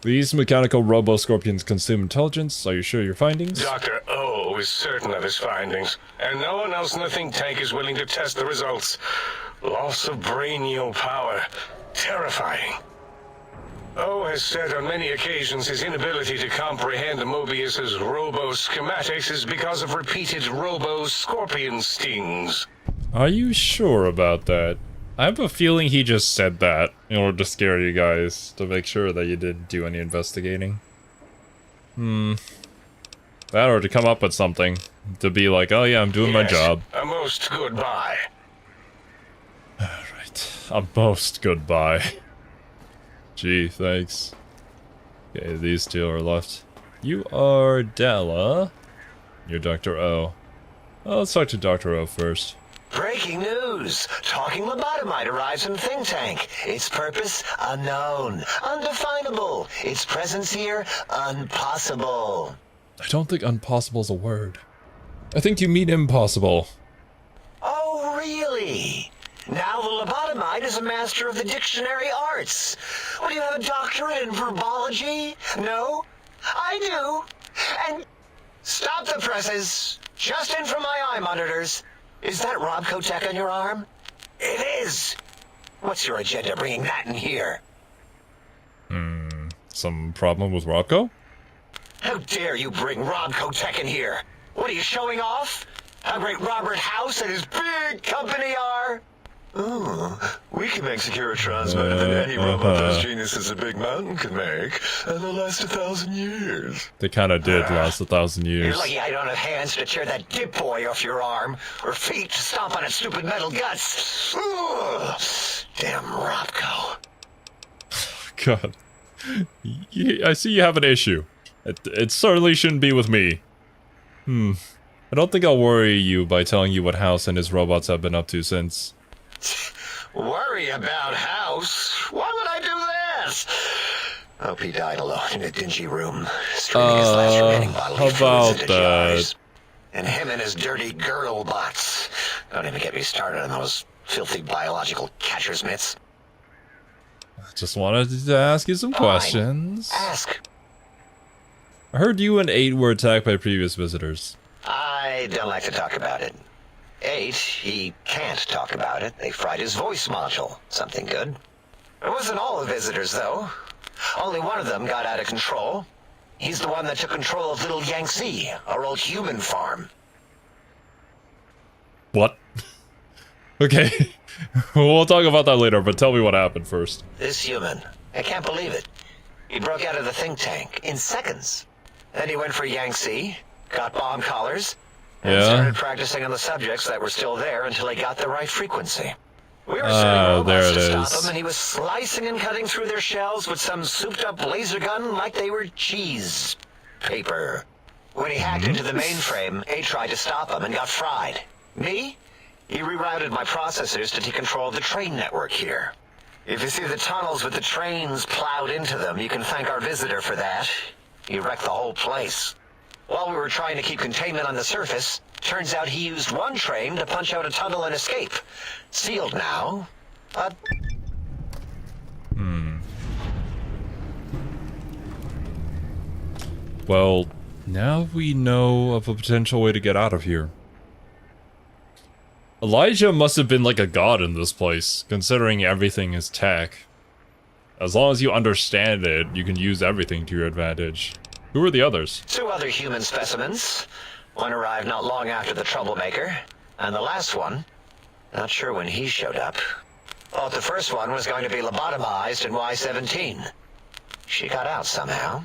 These mechanical robo-scorpions consume intelligence. Are you sure your findings? Dr. O is certain of his findings, and no one else in the think tank is willing to test the results. Loss of brainial power. Terrifying. O has said on many occasions his inability to comprehend Mobius's robo-schematics is because of repeated robo-scorpion stings. Are you sure about that? I have a feeling he just said that in order to scare you guys, to make sure that you didn't do any investigating. That or to come up with something. To be like, oh yeah, I'm doing my job. A most goodbye. Alright, a most goodbye. Gee, thanks. Okay, these two are left. You are Della. You're Dr. O. Well, let's talk to Dr. O first. Breaking news! Talking lobotomite arrives in think tank. Its purpose, unknown. Undefinable. Its presence here, impossible. I don't think impossible is a word. I think you mean impossible. Oh, really? Now the lobotomite is a master of the dictionary arts. What, do you have a doctorate in verbology? No? I do. And stop the presses. Just in from my eye monitors. Is that Robco tech on your arm? It is. What's your agenda bringing that in here? Some problem with Robco? How dare you bring Robco tech in here? What are you showing off? How great Robert House and his big company are? Ooh, we can make secure transmitter than any robot those geniuses at Big Mountain can make, and they'll last 1,000 years. They kinda did last 1,000 years. You're lucky I don't have hands to tear that dip boy off your arm, or feet to stomp on its stupid metal guts. Ugh. Damn Robco. God. I see you have an issue. It certainly shouldn't be with me. I don't think I'll worry you by telling you what House and his robots have been up to since. Worry about House? Why would I do this? Hope he died alone in a dingy room, streaming his last remaining bodily fluids into jars. And him and his dirty girdle bots. Don't even get me started on those filthy biological catcher's mitts. I just wanted to ask you some questions. Ask. I heard you and 8 were attacked by previous visitors. I don't like to talk about it. 8, he can't talk about it. They fried his voice module. Something good. It wasn't all the visitors, though. Only one of them got out of control. He's the one that took control of Little Yangtze, our old human farm. What? Okay. We'll talk about that later, but tell me what happened first. This human. I can't believe it. He broke out of the think tank in seconds. Then he went for Yangtze, got bomb collars, and started practicing on the subjects that were still there until he got the right frequency. We were sending there robots it to is. stop him, and he was slicing and cutting through their shells with some souped-up laser gun like they were cheese paper. When he hacked into the mainframe, A tried to stop him and got fried. Me? He rerouted my processors to take control of the train network here. If you see the tunnels with the trains plowed into them, you can thank our visitor for that. He wrecked the whole place. While we were trying to keep containment on the surface, turns out he used one train to punch out a tunnel and escape. Sealed now, but... Well, now we know of a potential way to get out of here. Elijah must have been like a god in this place, considering everything is tech. As long as you understand it, you can use everything to your advantage. Who are the others? 2 other human specimens. One arrived not long after the troublemaker, and the last one, not sure when he showed up. Thought the first one was going to be lobotomized in Y-17. She got out somehow.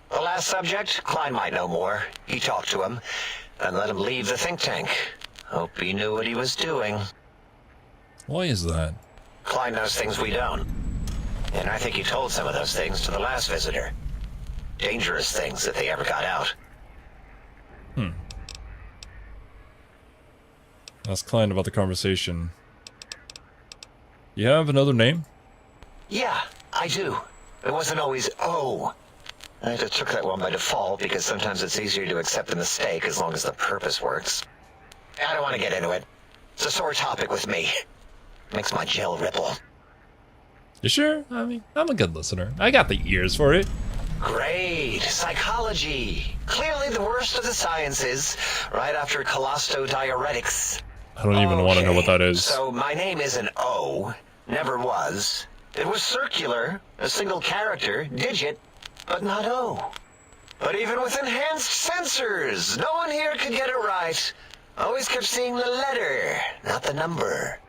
The last subject, Klein might know more. He talked to him, and let him leave the think tank. Hope he knew what he was doing. Why is that? Klein knows things we don't. And I think he told some of those things to the last visitor. Dangerous things if they ever got out. Ask Klein about the conversation. You have another name? Yeah, I do. It wasn't always O. I just took that one by default because sometimes it's easier to accept the mistake as long as the purpose works. I don't want to get into it. It's a sore topic with me. Makes my jail ripple. You sure? I mean, I'm a good listener. I got the ears for it. Great. Psychology. Clearly the worst of the sciences, right after colostodiuretics. I don't even want to know what that is. So my name isn't O. Never was. It was circular, a single character, digit, but not O. But even with enhanced sensors, no one here could get it right. Always kept seeing the letter, not the number.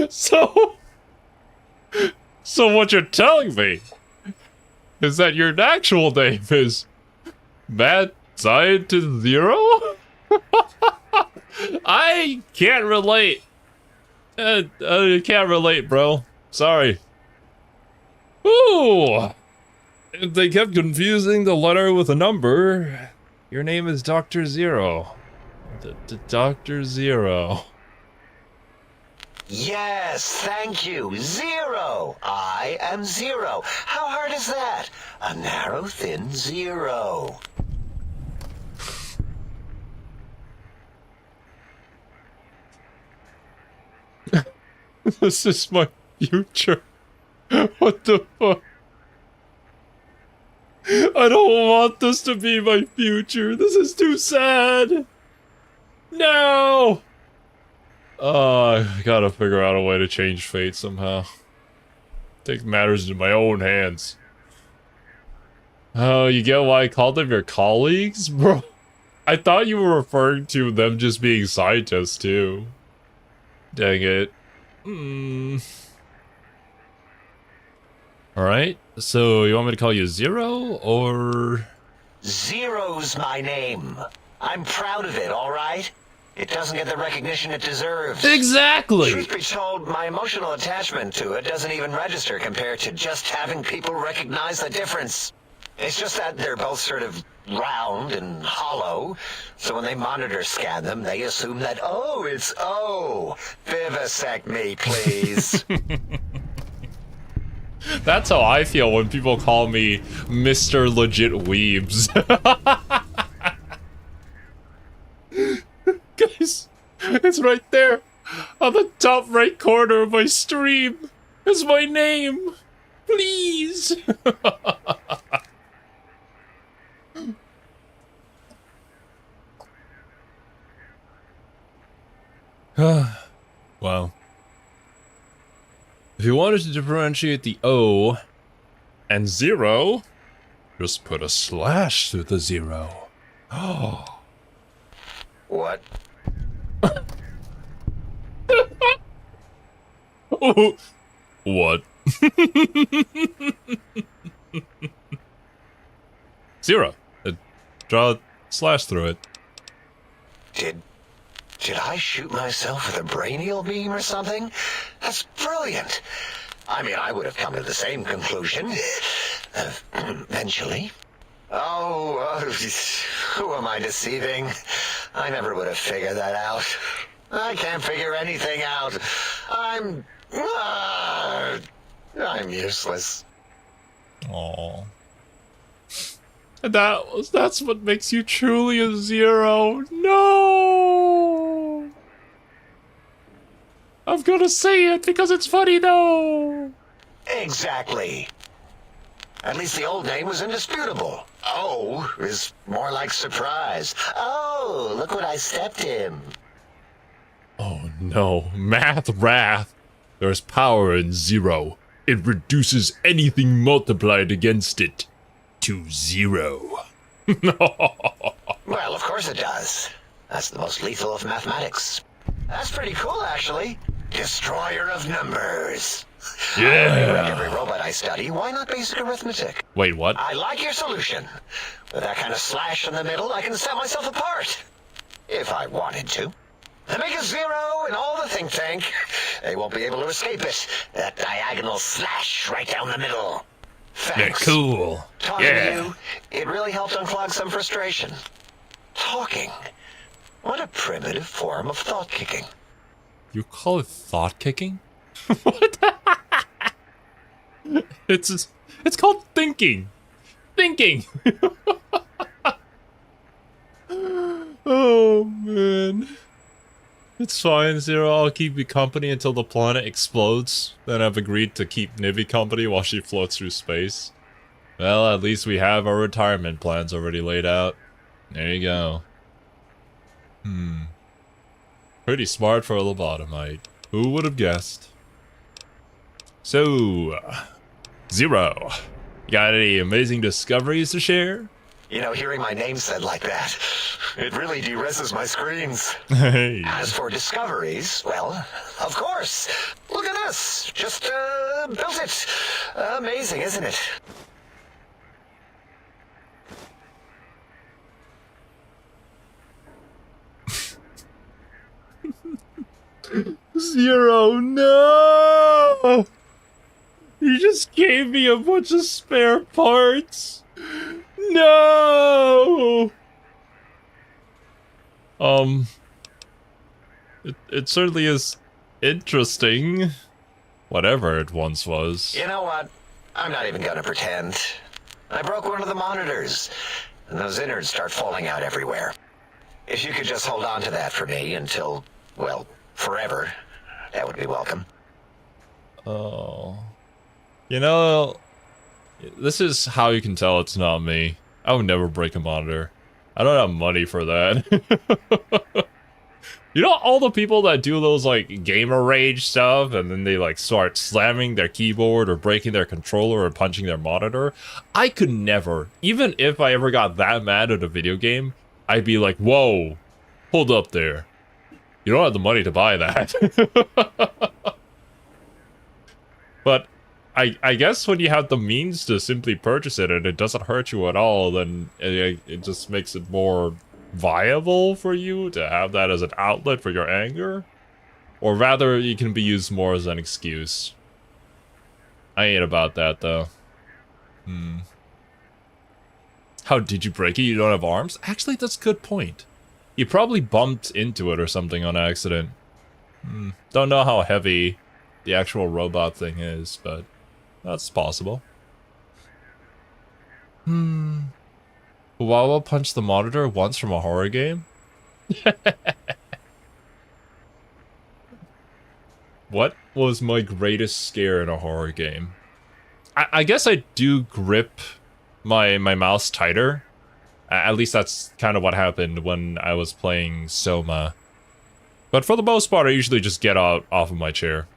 So what you're telling me is that your actual name is Mad Scientist Zero? I can't relate. I can't relate, bro. Sorry. Ooh. If they kept confusing the letter with a number, your name is Dr. Zero. Dr. Zero. Yes, thank you. Zero. I am Zero. How hard is that? A narrow, thin zero. This is my future. What the fuck? I don't want this to be my future. This is too sad. No! I gotta figure out a way to change fate somehow. Take matters into my own hands. Oh, you get why I called them your colleagues? Bro, I thought you were referring to them just being scientists too. Dang it. Alright, so you want me to call you Zero, or...? Zero's my name. I'm proud of it, all right? It doesn't get the recognition it deserves. Exactly! Truth be told, my emotional attachment to it doesn't even register compared to just having people recognize the difference. It's just that they're both sort of round and hollow, so when they monitor scan them, they assume that, oh, it's O. Vivisect me, please. That's how I feel when people call me Mr. Legit Weebs. Guys, it's right there. On the top right corner of my stream. Is my name. Please. Wow. If you wanted to differentiate the O and zero, just put a slash through the zero. Oh. What? Oh. What? Zero. Draw a slash through it. Did I shoot myself with a brainial beam or something? That's brilliant. I mean, I would have come to the same conclusion. Eventually. Oh, who am I deceiving? I never would have figured that out. I can't figure anything out. I'm useless. Aww. And that's what makes you truly a zero. No! I'm gonna say it because it's funny though. Exactly. At least the old name was indisputable. Oh is more like surprise. Oh, look what I stepped in. Oh no, Math Wrath. There's power in zero. It reduces anything multiplied against it to zero. Well, of course it does. That's the most lethal of mathematics. That's pretty cool, actually. Destroyer of numbers. Yeah. Like every robot I study, why not basic arithmetic? Wait, what? I like your solution. With that kind of slash in the middle, I can set myself apart. If I wanted to. Make a zero in all the think tank. They won't be able to escape it. That diagonal slash right down the middle. Thanks. Yeah, cool. Talking to you, it really helped unclog some frustration. Talking. What a primitive form of thought kicking. You call it thought kicking? What? It's called thinking. Thinking. Oh man. It's fine, Zero. I'll keep you company until the planet explodes. Then I've agreed to keep Nivy company while she floats through space. Well, at least we have our retirement plans already laid out. There you go. Pretty smart for a lobotomite. Who would have guessed? So, Zero, you got any amazing discoveries to share? You know, hearing my name said like that, it really de-reses my screens. Hey. As for discoveries, well, of course. Look at this. Just, built it. Amazing, isn't it? Zero, no! You just gave me a bunch of spare parts. No! It certainly is interesting. Whatever it once was. You know what? I'm not even gonna pretend. I broke one of the monitors, and those innards start falling out everywhere. If you could just hold on to that for me until, well, forever, that would be welcome. Oh. You know, this is how you can tell it's not me. I would never break a monitor. I don't have money for that. You know all the people that do those like gamer rage stuff and then they like start slamming their keyboard or breaking their controller or punching their monitor? I could never. Even if I ever got that mad at a video game, I'd be like, whoa, hold up there. You don't have the money to buy that. But I guess when you have the means to simply purchase it and it doesn't hurt you at all, then it just makes it more viable for you to have that as an outlet for your anger. Or rather, it can be used more as an excuse. I ain't about that, though. How did you break it? You don't have arms? Actually, that's a good point. You probably bumped into it or something on accident. Don't know how heavy the actual robot thing is, but that's possible. Wawa punched the monitor once from a horror game? What was my greatest scare in a horror game? I guess I do grip my mouse tighter. At least that's kind of what happened when I was playing Soma. But for the most part, I usually just get off of my chair.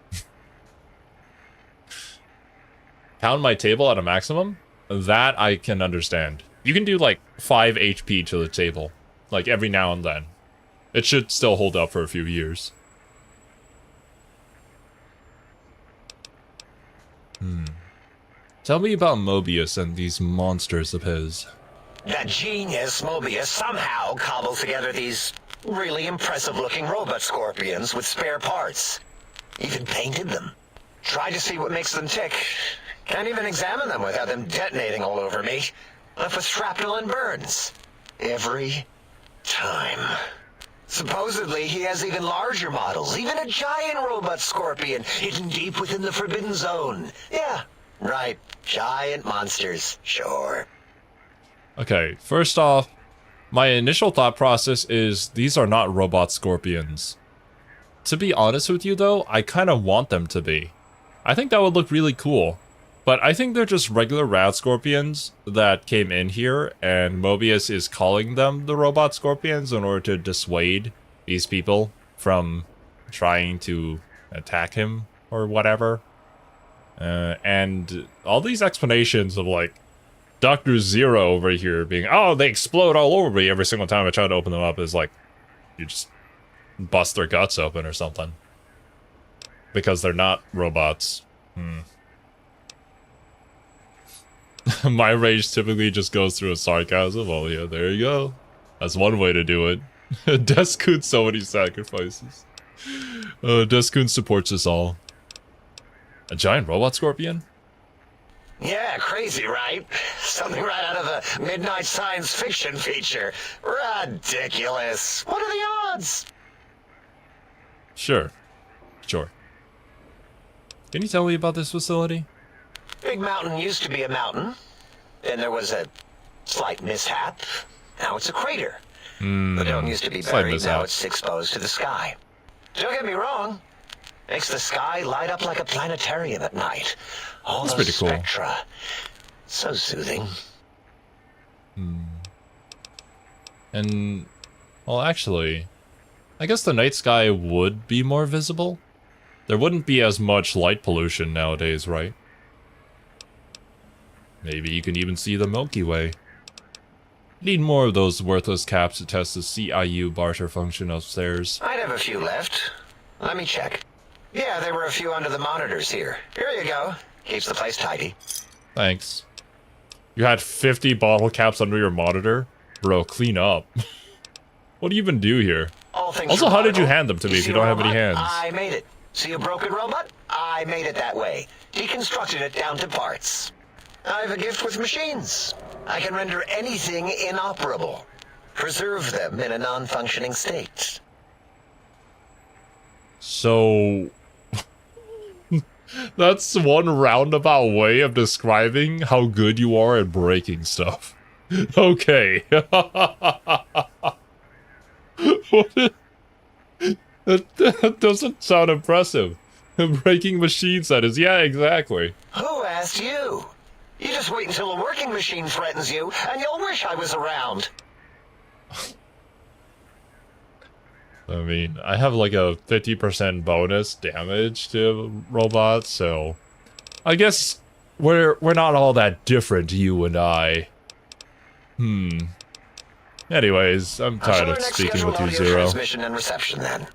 Pound my table at a maximum? That I can understand. You can do like 5 HP to the table, like every now and then. It should still hold up for a few years. Tell me about Mobius and these monsters of his. That genius Mobius somehow cobbled together these Really impressive-looking robot scorpions with spare parts. Even painted them. Tried to see what makes them tick. Can't even examine them without them detonating all over me. Left with shrapnel and burns. Every time. Supposedly, he has even larger models, even a giant robot scorpion hidden deep within the Forbidden Zone. Yeah, right. Giant monsters, sure. Okay, first off, my initial thought process is these are not robot scorpions. To be honest with you though, I kind of want them to be. I think that would look really cool. But I think they're just regular rad scorpions that came in here, and Mobius is calling them the robot scorpions in order to dissuade these people from trying to attack him or whatever. And all these explanations of like Dr. Zero over here being, oh, they explode all over me every single time I try to open them up is like, you just bust their guts open or something. Because they're not robots. My rage typically just goes through a sarcasm. Oh yeah, there you go. That's one way to do it. Deskun, so many sacrifices. Deskun supports us all. A giant robot scorpion? Yeah, crazy, right? Something right out of a midnight science fiction feature. Ridiculous. What are the odds? Sure. Can you tell me about this facility? Big Mountain used to be a mountain. Then there was a slight mishap. Now it's a crater. The dome used to be buried, now it's exposed to the sky. Don't get me wrong. Makes the sky light up like a planetarium at night. All That's those pretty cool. spectra. So soothing. And, well, actually, I guess the night sky would be more visible. There wouldn't be as much light pollution nowadays, right? Maybe you can even see the Milky Way. Need more of those worthless caps to test the CIU barter function upstairs. I'd have a few left. Let me check. Yeah, there were a few under the monitors here. Here you go. Keeps the place tidy. Thanks. You had 50 bottle caps under your monitor? Bro, clean up. What do you even do here? All things Also, how did you remarkable. hand them to me if see you don't a have any robot? hands? I made it. See a broken robot? I made it that way. Deconstructed it down to parts. I have a gift with machines. I can render anything inoperable. Preserve them in a non-functioning state. So... that's one roundabout way of describing how good you are at breaking stuff. Okay. That doesn't sound impressive. Breaking machines, that is. Yeah, exactly. Who asked you? You just wait until a working machine threatens you, and you'll wish I was around. I mean, I have like a 50% bonus damage to robots, so... I guess we're not all that different, you and I. Anyways, I'm tired of speaking with you, Zero. Transmission and reception, then.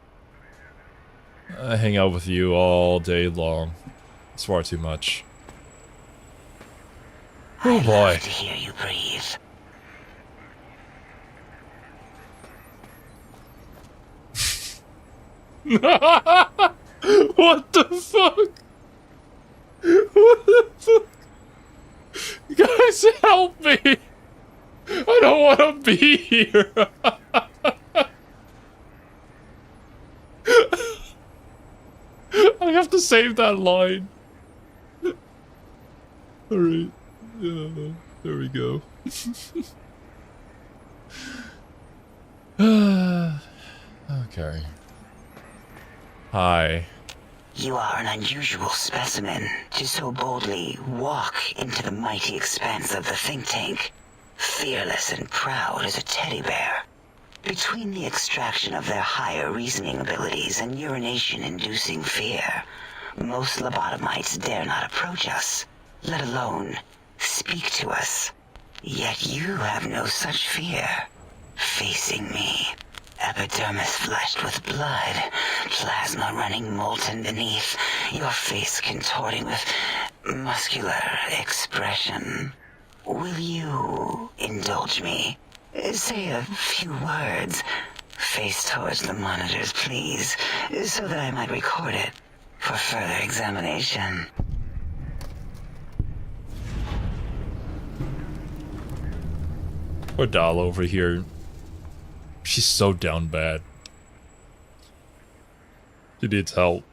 I hang out with you all day long. It's far too much. Oh boy. I love to hear you breathe. What the fuck? What the fuck? Guys, help me! I don't want to be here! I have to save that line. Alright. There we go. Okay. Hi. You are an unusual specimen to so boldly walk into the mighty expanse of the think tank, fearless and proud as a teddy bear. Between the extraction of their higher reasoning abilities and urination-inducing fear, most lobotomites dare not approach us, let alone speak to us. Yet you have no such fear. Facing me, epidermis flushed with blood, plasma running molten beneath, your face contorting with muscular expression. Will you indulge me? Say a few words. face towards the monitors, please, so that I might record it for further examination. Poor doll over here. She's so down bad. She needs help.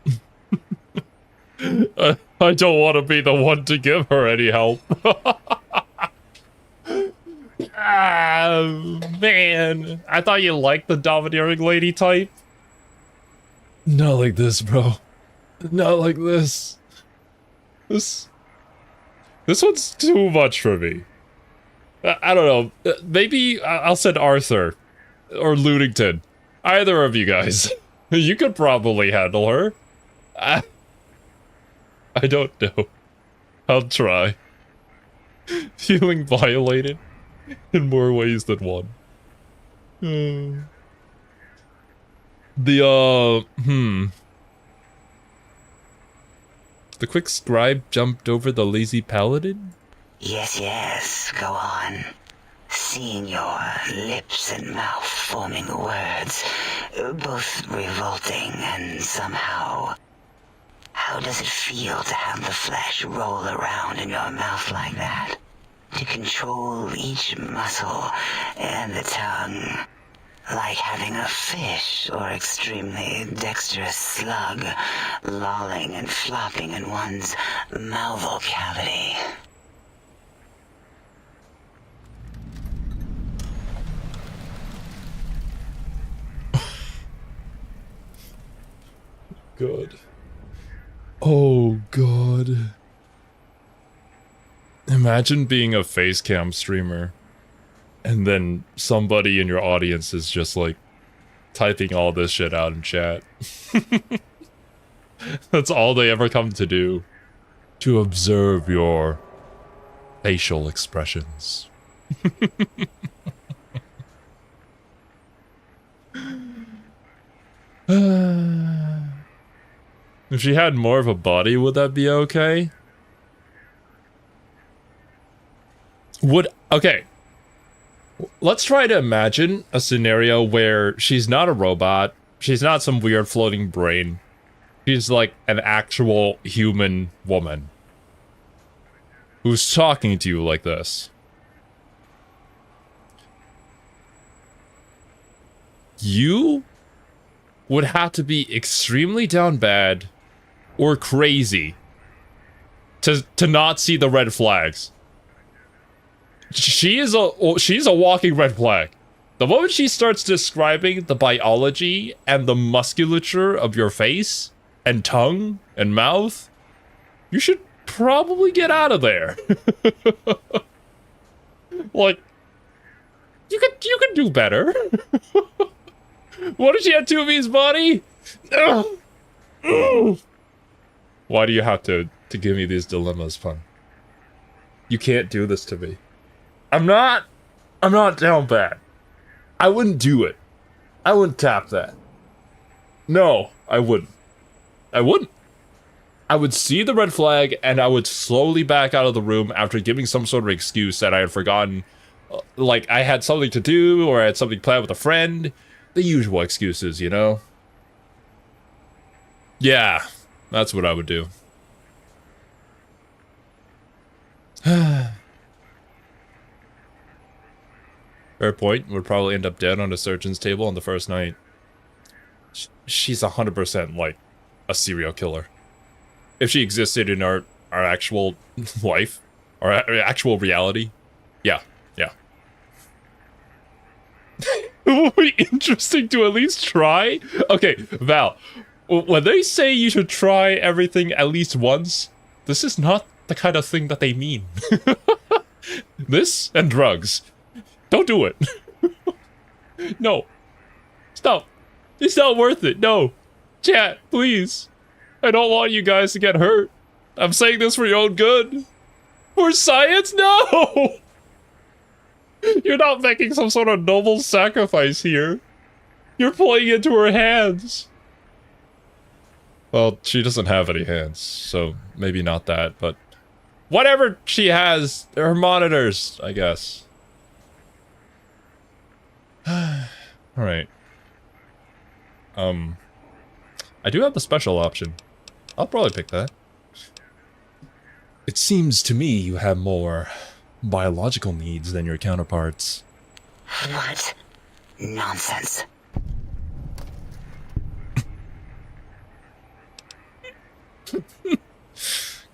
I don't want to be the one to give her any help. Ah, man. I thought you liked the domineering lady type. Not like this, bro. Not like this. This one's too much for me. I don't know. Maybe I'll send Arthur or Ludington. Either of you guys. You could probably handle her. I don't know. I'll try. Feeling violated in more ways than one. The quick scribe jumped over the lazy paladin? Yes, go on. Seeing your lips and mouth forming words, both revolting and somehow... How does it feel to have the flesh roll around in your mouth like that? To control each muscle and the tongue, like having a fish or extremely dexterous slug lolling and flopping in one's malval cavity. God. Oh, God. Imagine being a face cam streamer, and then somebody in your audience is just, like, typing all this shit out in chat. That's all they ever come to do. To observe your facial expressions. If she had more of a body, would that be okay? Okay. Let's try to imagine a scenario where she's not a robot. She's not some weird floating brain. She's like an actual human woman. Who's talking to you like this. You would have to be extremely down bad or crazy to not see the red flags. She's a walking red flag. The moment she starts describing the biology and the musculature of your face and tongue and mouth, you should probably get out of there. Like, you could do better. What did she have to Toomey's body? Why do you have to give me these dilemmas, Pun? You can't do this to me. I'm not down bad. I wouldn't do it. I wouldn't tap that. No, I wouldn't. I wouldn't. I would see the red flag and I would slowly back out of the room after giving some sort of excuse that I had forgotten. Like I had something to do or I had something planned with a friend. The usual excuses, you know? Yeah, that's what I would do. Fair point. Would probably end up dead on a surgeon's table on the first night. She's 100% like a serial killer. If she existed in our actual life, our actual reality, yeah. It would be interesting to at least try. Okay, Val, when they say you should try everything at least once, this is not the kind of thing that they mean. This and drugs. Don't do it. No. Stop. It's not worth it. No. Chat, please. I don't want you guys to get hurt. I'm saying this for your own good. For science? No! You're not making some sort of noble sacrifice here. You're playing into her hands. Well, she doesn't have any hands, so maybe not that, but... Whatever she has, her monitors, I guess. Alright. I do have the special option. I'll probably pick that. It seems to me you have more biological needs than your counterparts. What? Nonsense.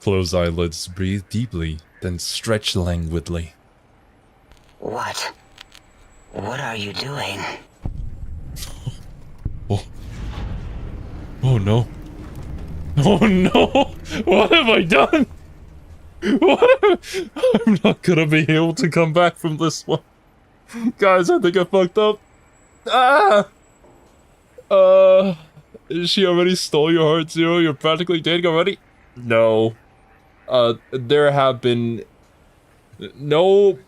Close eyelids, breathe deeply, then stretch languidly. What? What are you doing? Oh. Oh no. Oh no! What have I done? I'm not gonna be able to come back from this one. Guys, I think I fucked up. Ah! She already stole your heart, Zero? You're practically dating already? No. There have been... No...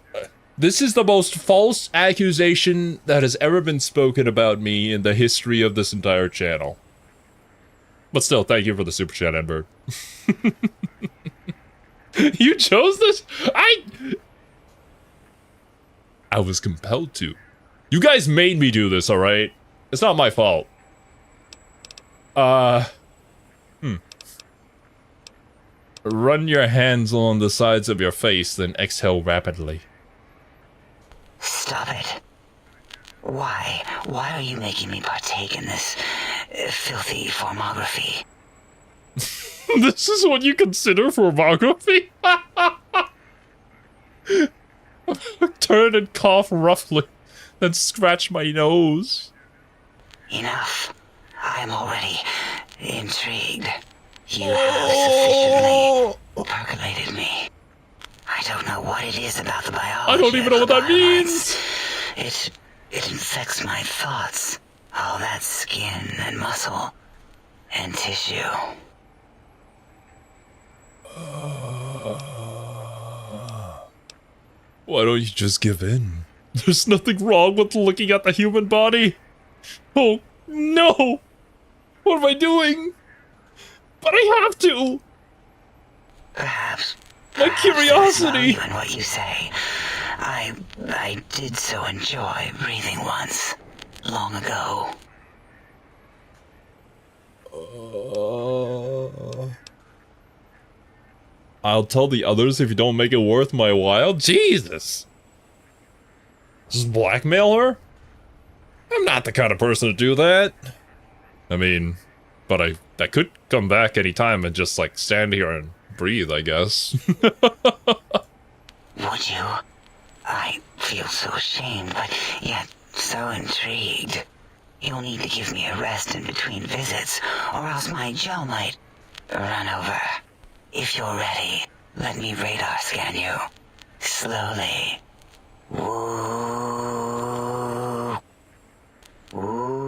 This is the most false accusation that has ever been spoken about me in the history of this entire channel. But still, thank you for the super chat, Edward. You chose this? I was compelled to. You guys made me do this, alright? It's not my fault. Run your hands along the sides of your face, then exhale rapidly. Stop it. Why? Why are you making me partake in this filthy formography? This is what you consider formography? Turn and cough roughly, then scratch my nose. Enough. I am already intrigued. You have sufficiently percolated me. I don't know what it is about the biology. I don't even know what that means. It infects my thoughts. All that skin and muscle and tissue. Why don't you just give in? There's nothing wrong with looking at the human body. Oh, no! What am I doing? But I have to! Perhaps. My curiosity! Even what you say. I did so enjoy breathing once. Long ago. I'll tell the others if you don't make it worth my while. Jesus! Just blackmail her? I'm not the kind of person to do that. I mean, but I could come back anytime and just like stand here and breathe, I guess. Would you? I feel so ashamed, but yet so intrigued. You'll need to give me a rest in between visits, or else my jaw might run over. If you're ready, let me radar scan you. Slowly. Woo. Woo.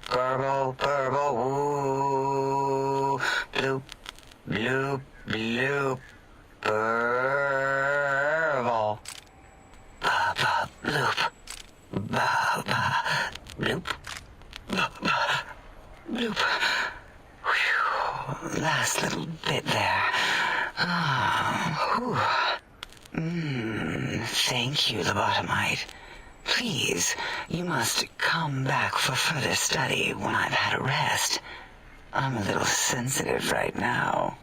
Purple, purple, woo. Bloop, bloop, bloop. Purple. Ba, ba, bloop. Ba, ba, bloop. Ba, ba, bloop. Whew. Last little bit there. Thank you, lobotomite. Please, you must come back for further study when I've had a rest. I'm a little sensitive right now.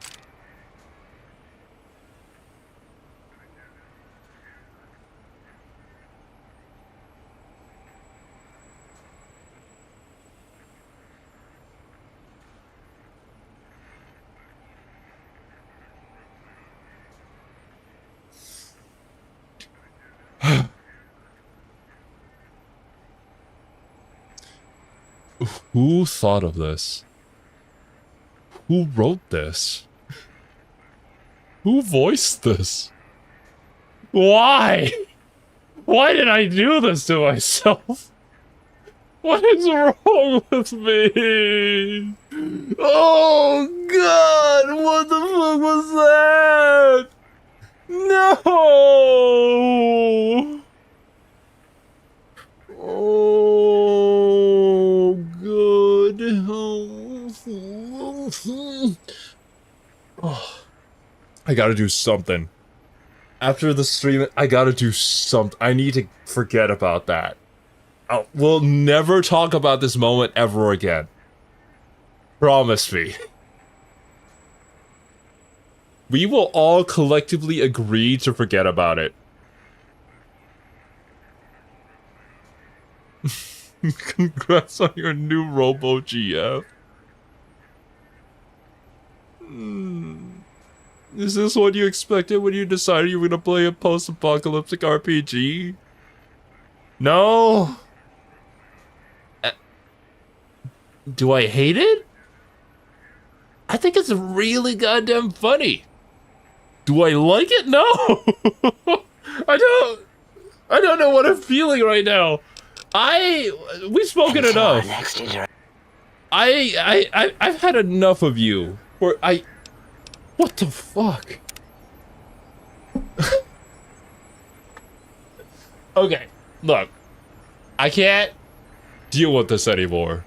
Who thought of this? Who wrote this? Who voiced this? Why? Why did I do this to myself? What is wrong with me? Oh God, what the fuck was that? No! Oh, good. Oh, I gotta do something. After the stream, I gotta do something. I need to forget about that. we'll never talk about this moment ever again. Promise me. We will all collectively agree to forget about it. Congrats on your new Robo GF. Is this what you expected when you decided you were gonna play a post-apocalyptic RPG? No? Do I hate it? I think it's really goddamn funny. Do I like it? No. I don't know what I'm feeling right now. We've spoken enough. I've had enough of you. What the fuck? Okay, look. I can't deal with this anymore.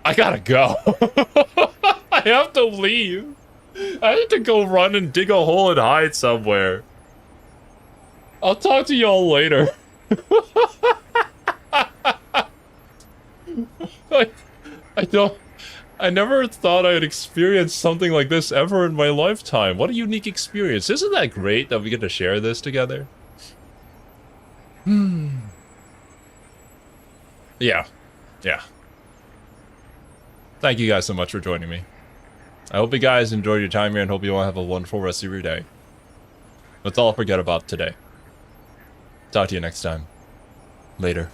I gotta go. I have to leave. I have to go run and dig a hole and hide somewhere. I'll talk to y'all later. I never thought I'd experience something like this ever in my lifetime. What a unique experience. Isn't that great that we get to share this together? Yeah. Thank you guys so much for joining me. I hope you guys enjoyed your time here and hope you all have a wonderful rest of your day. Let's all forget about today. Talk to you next time. Later.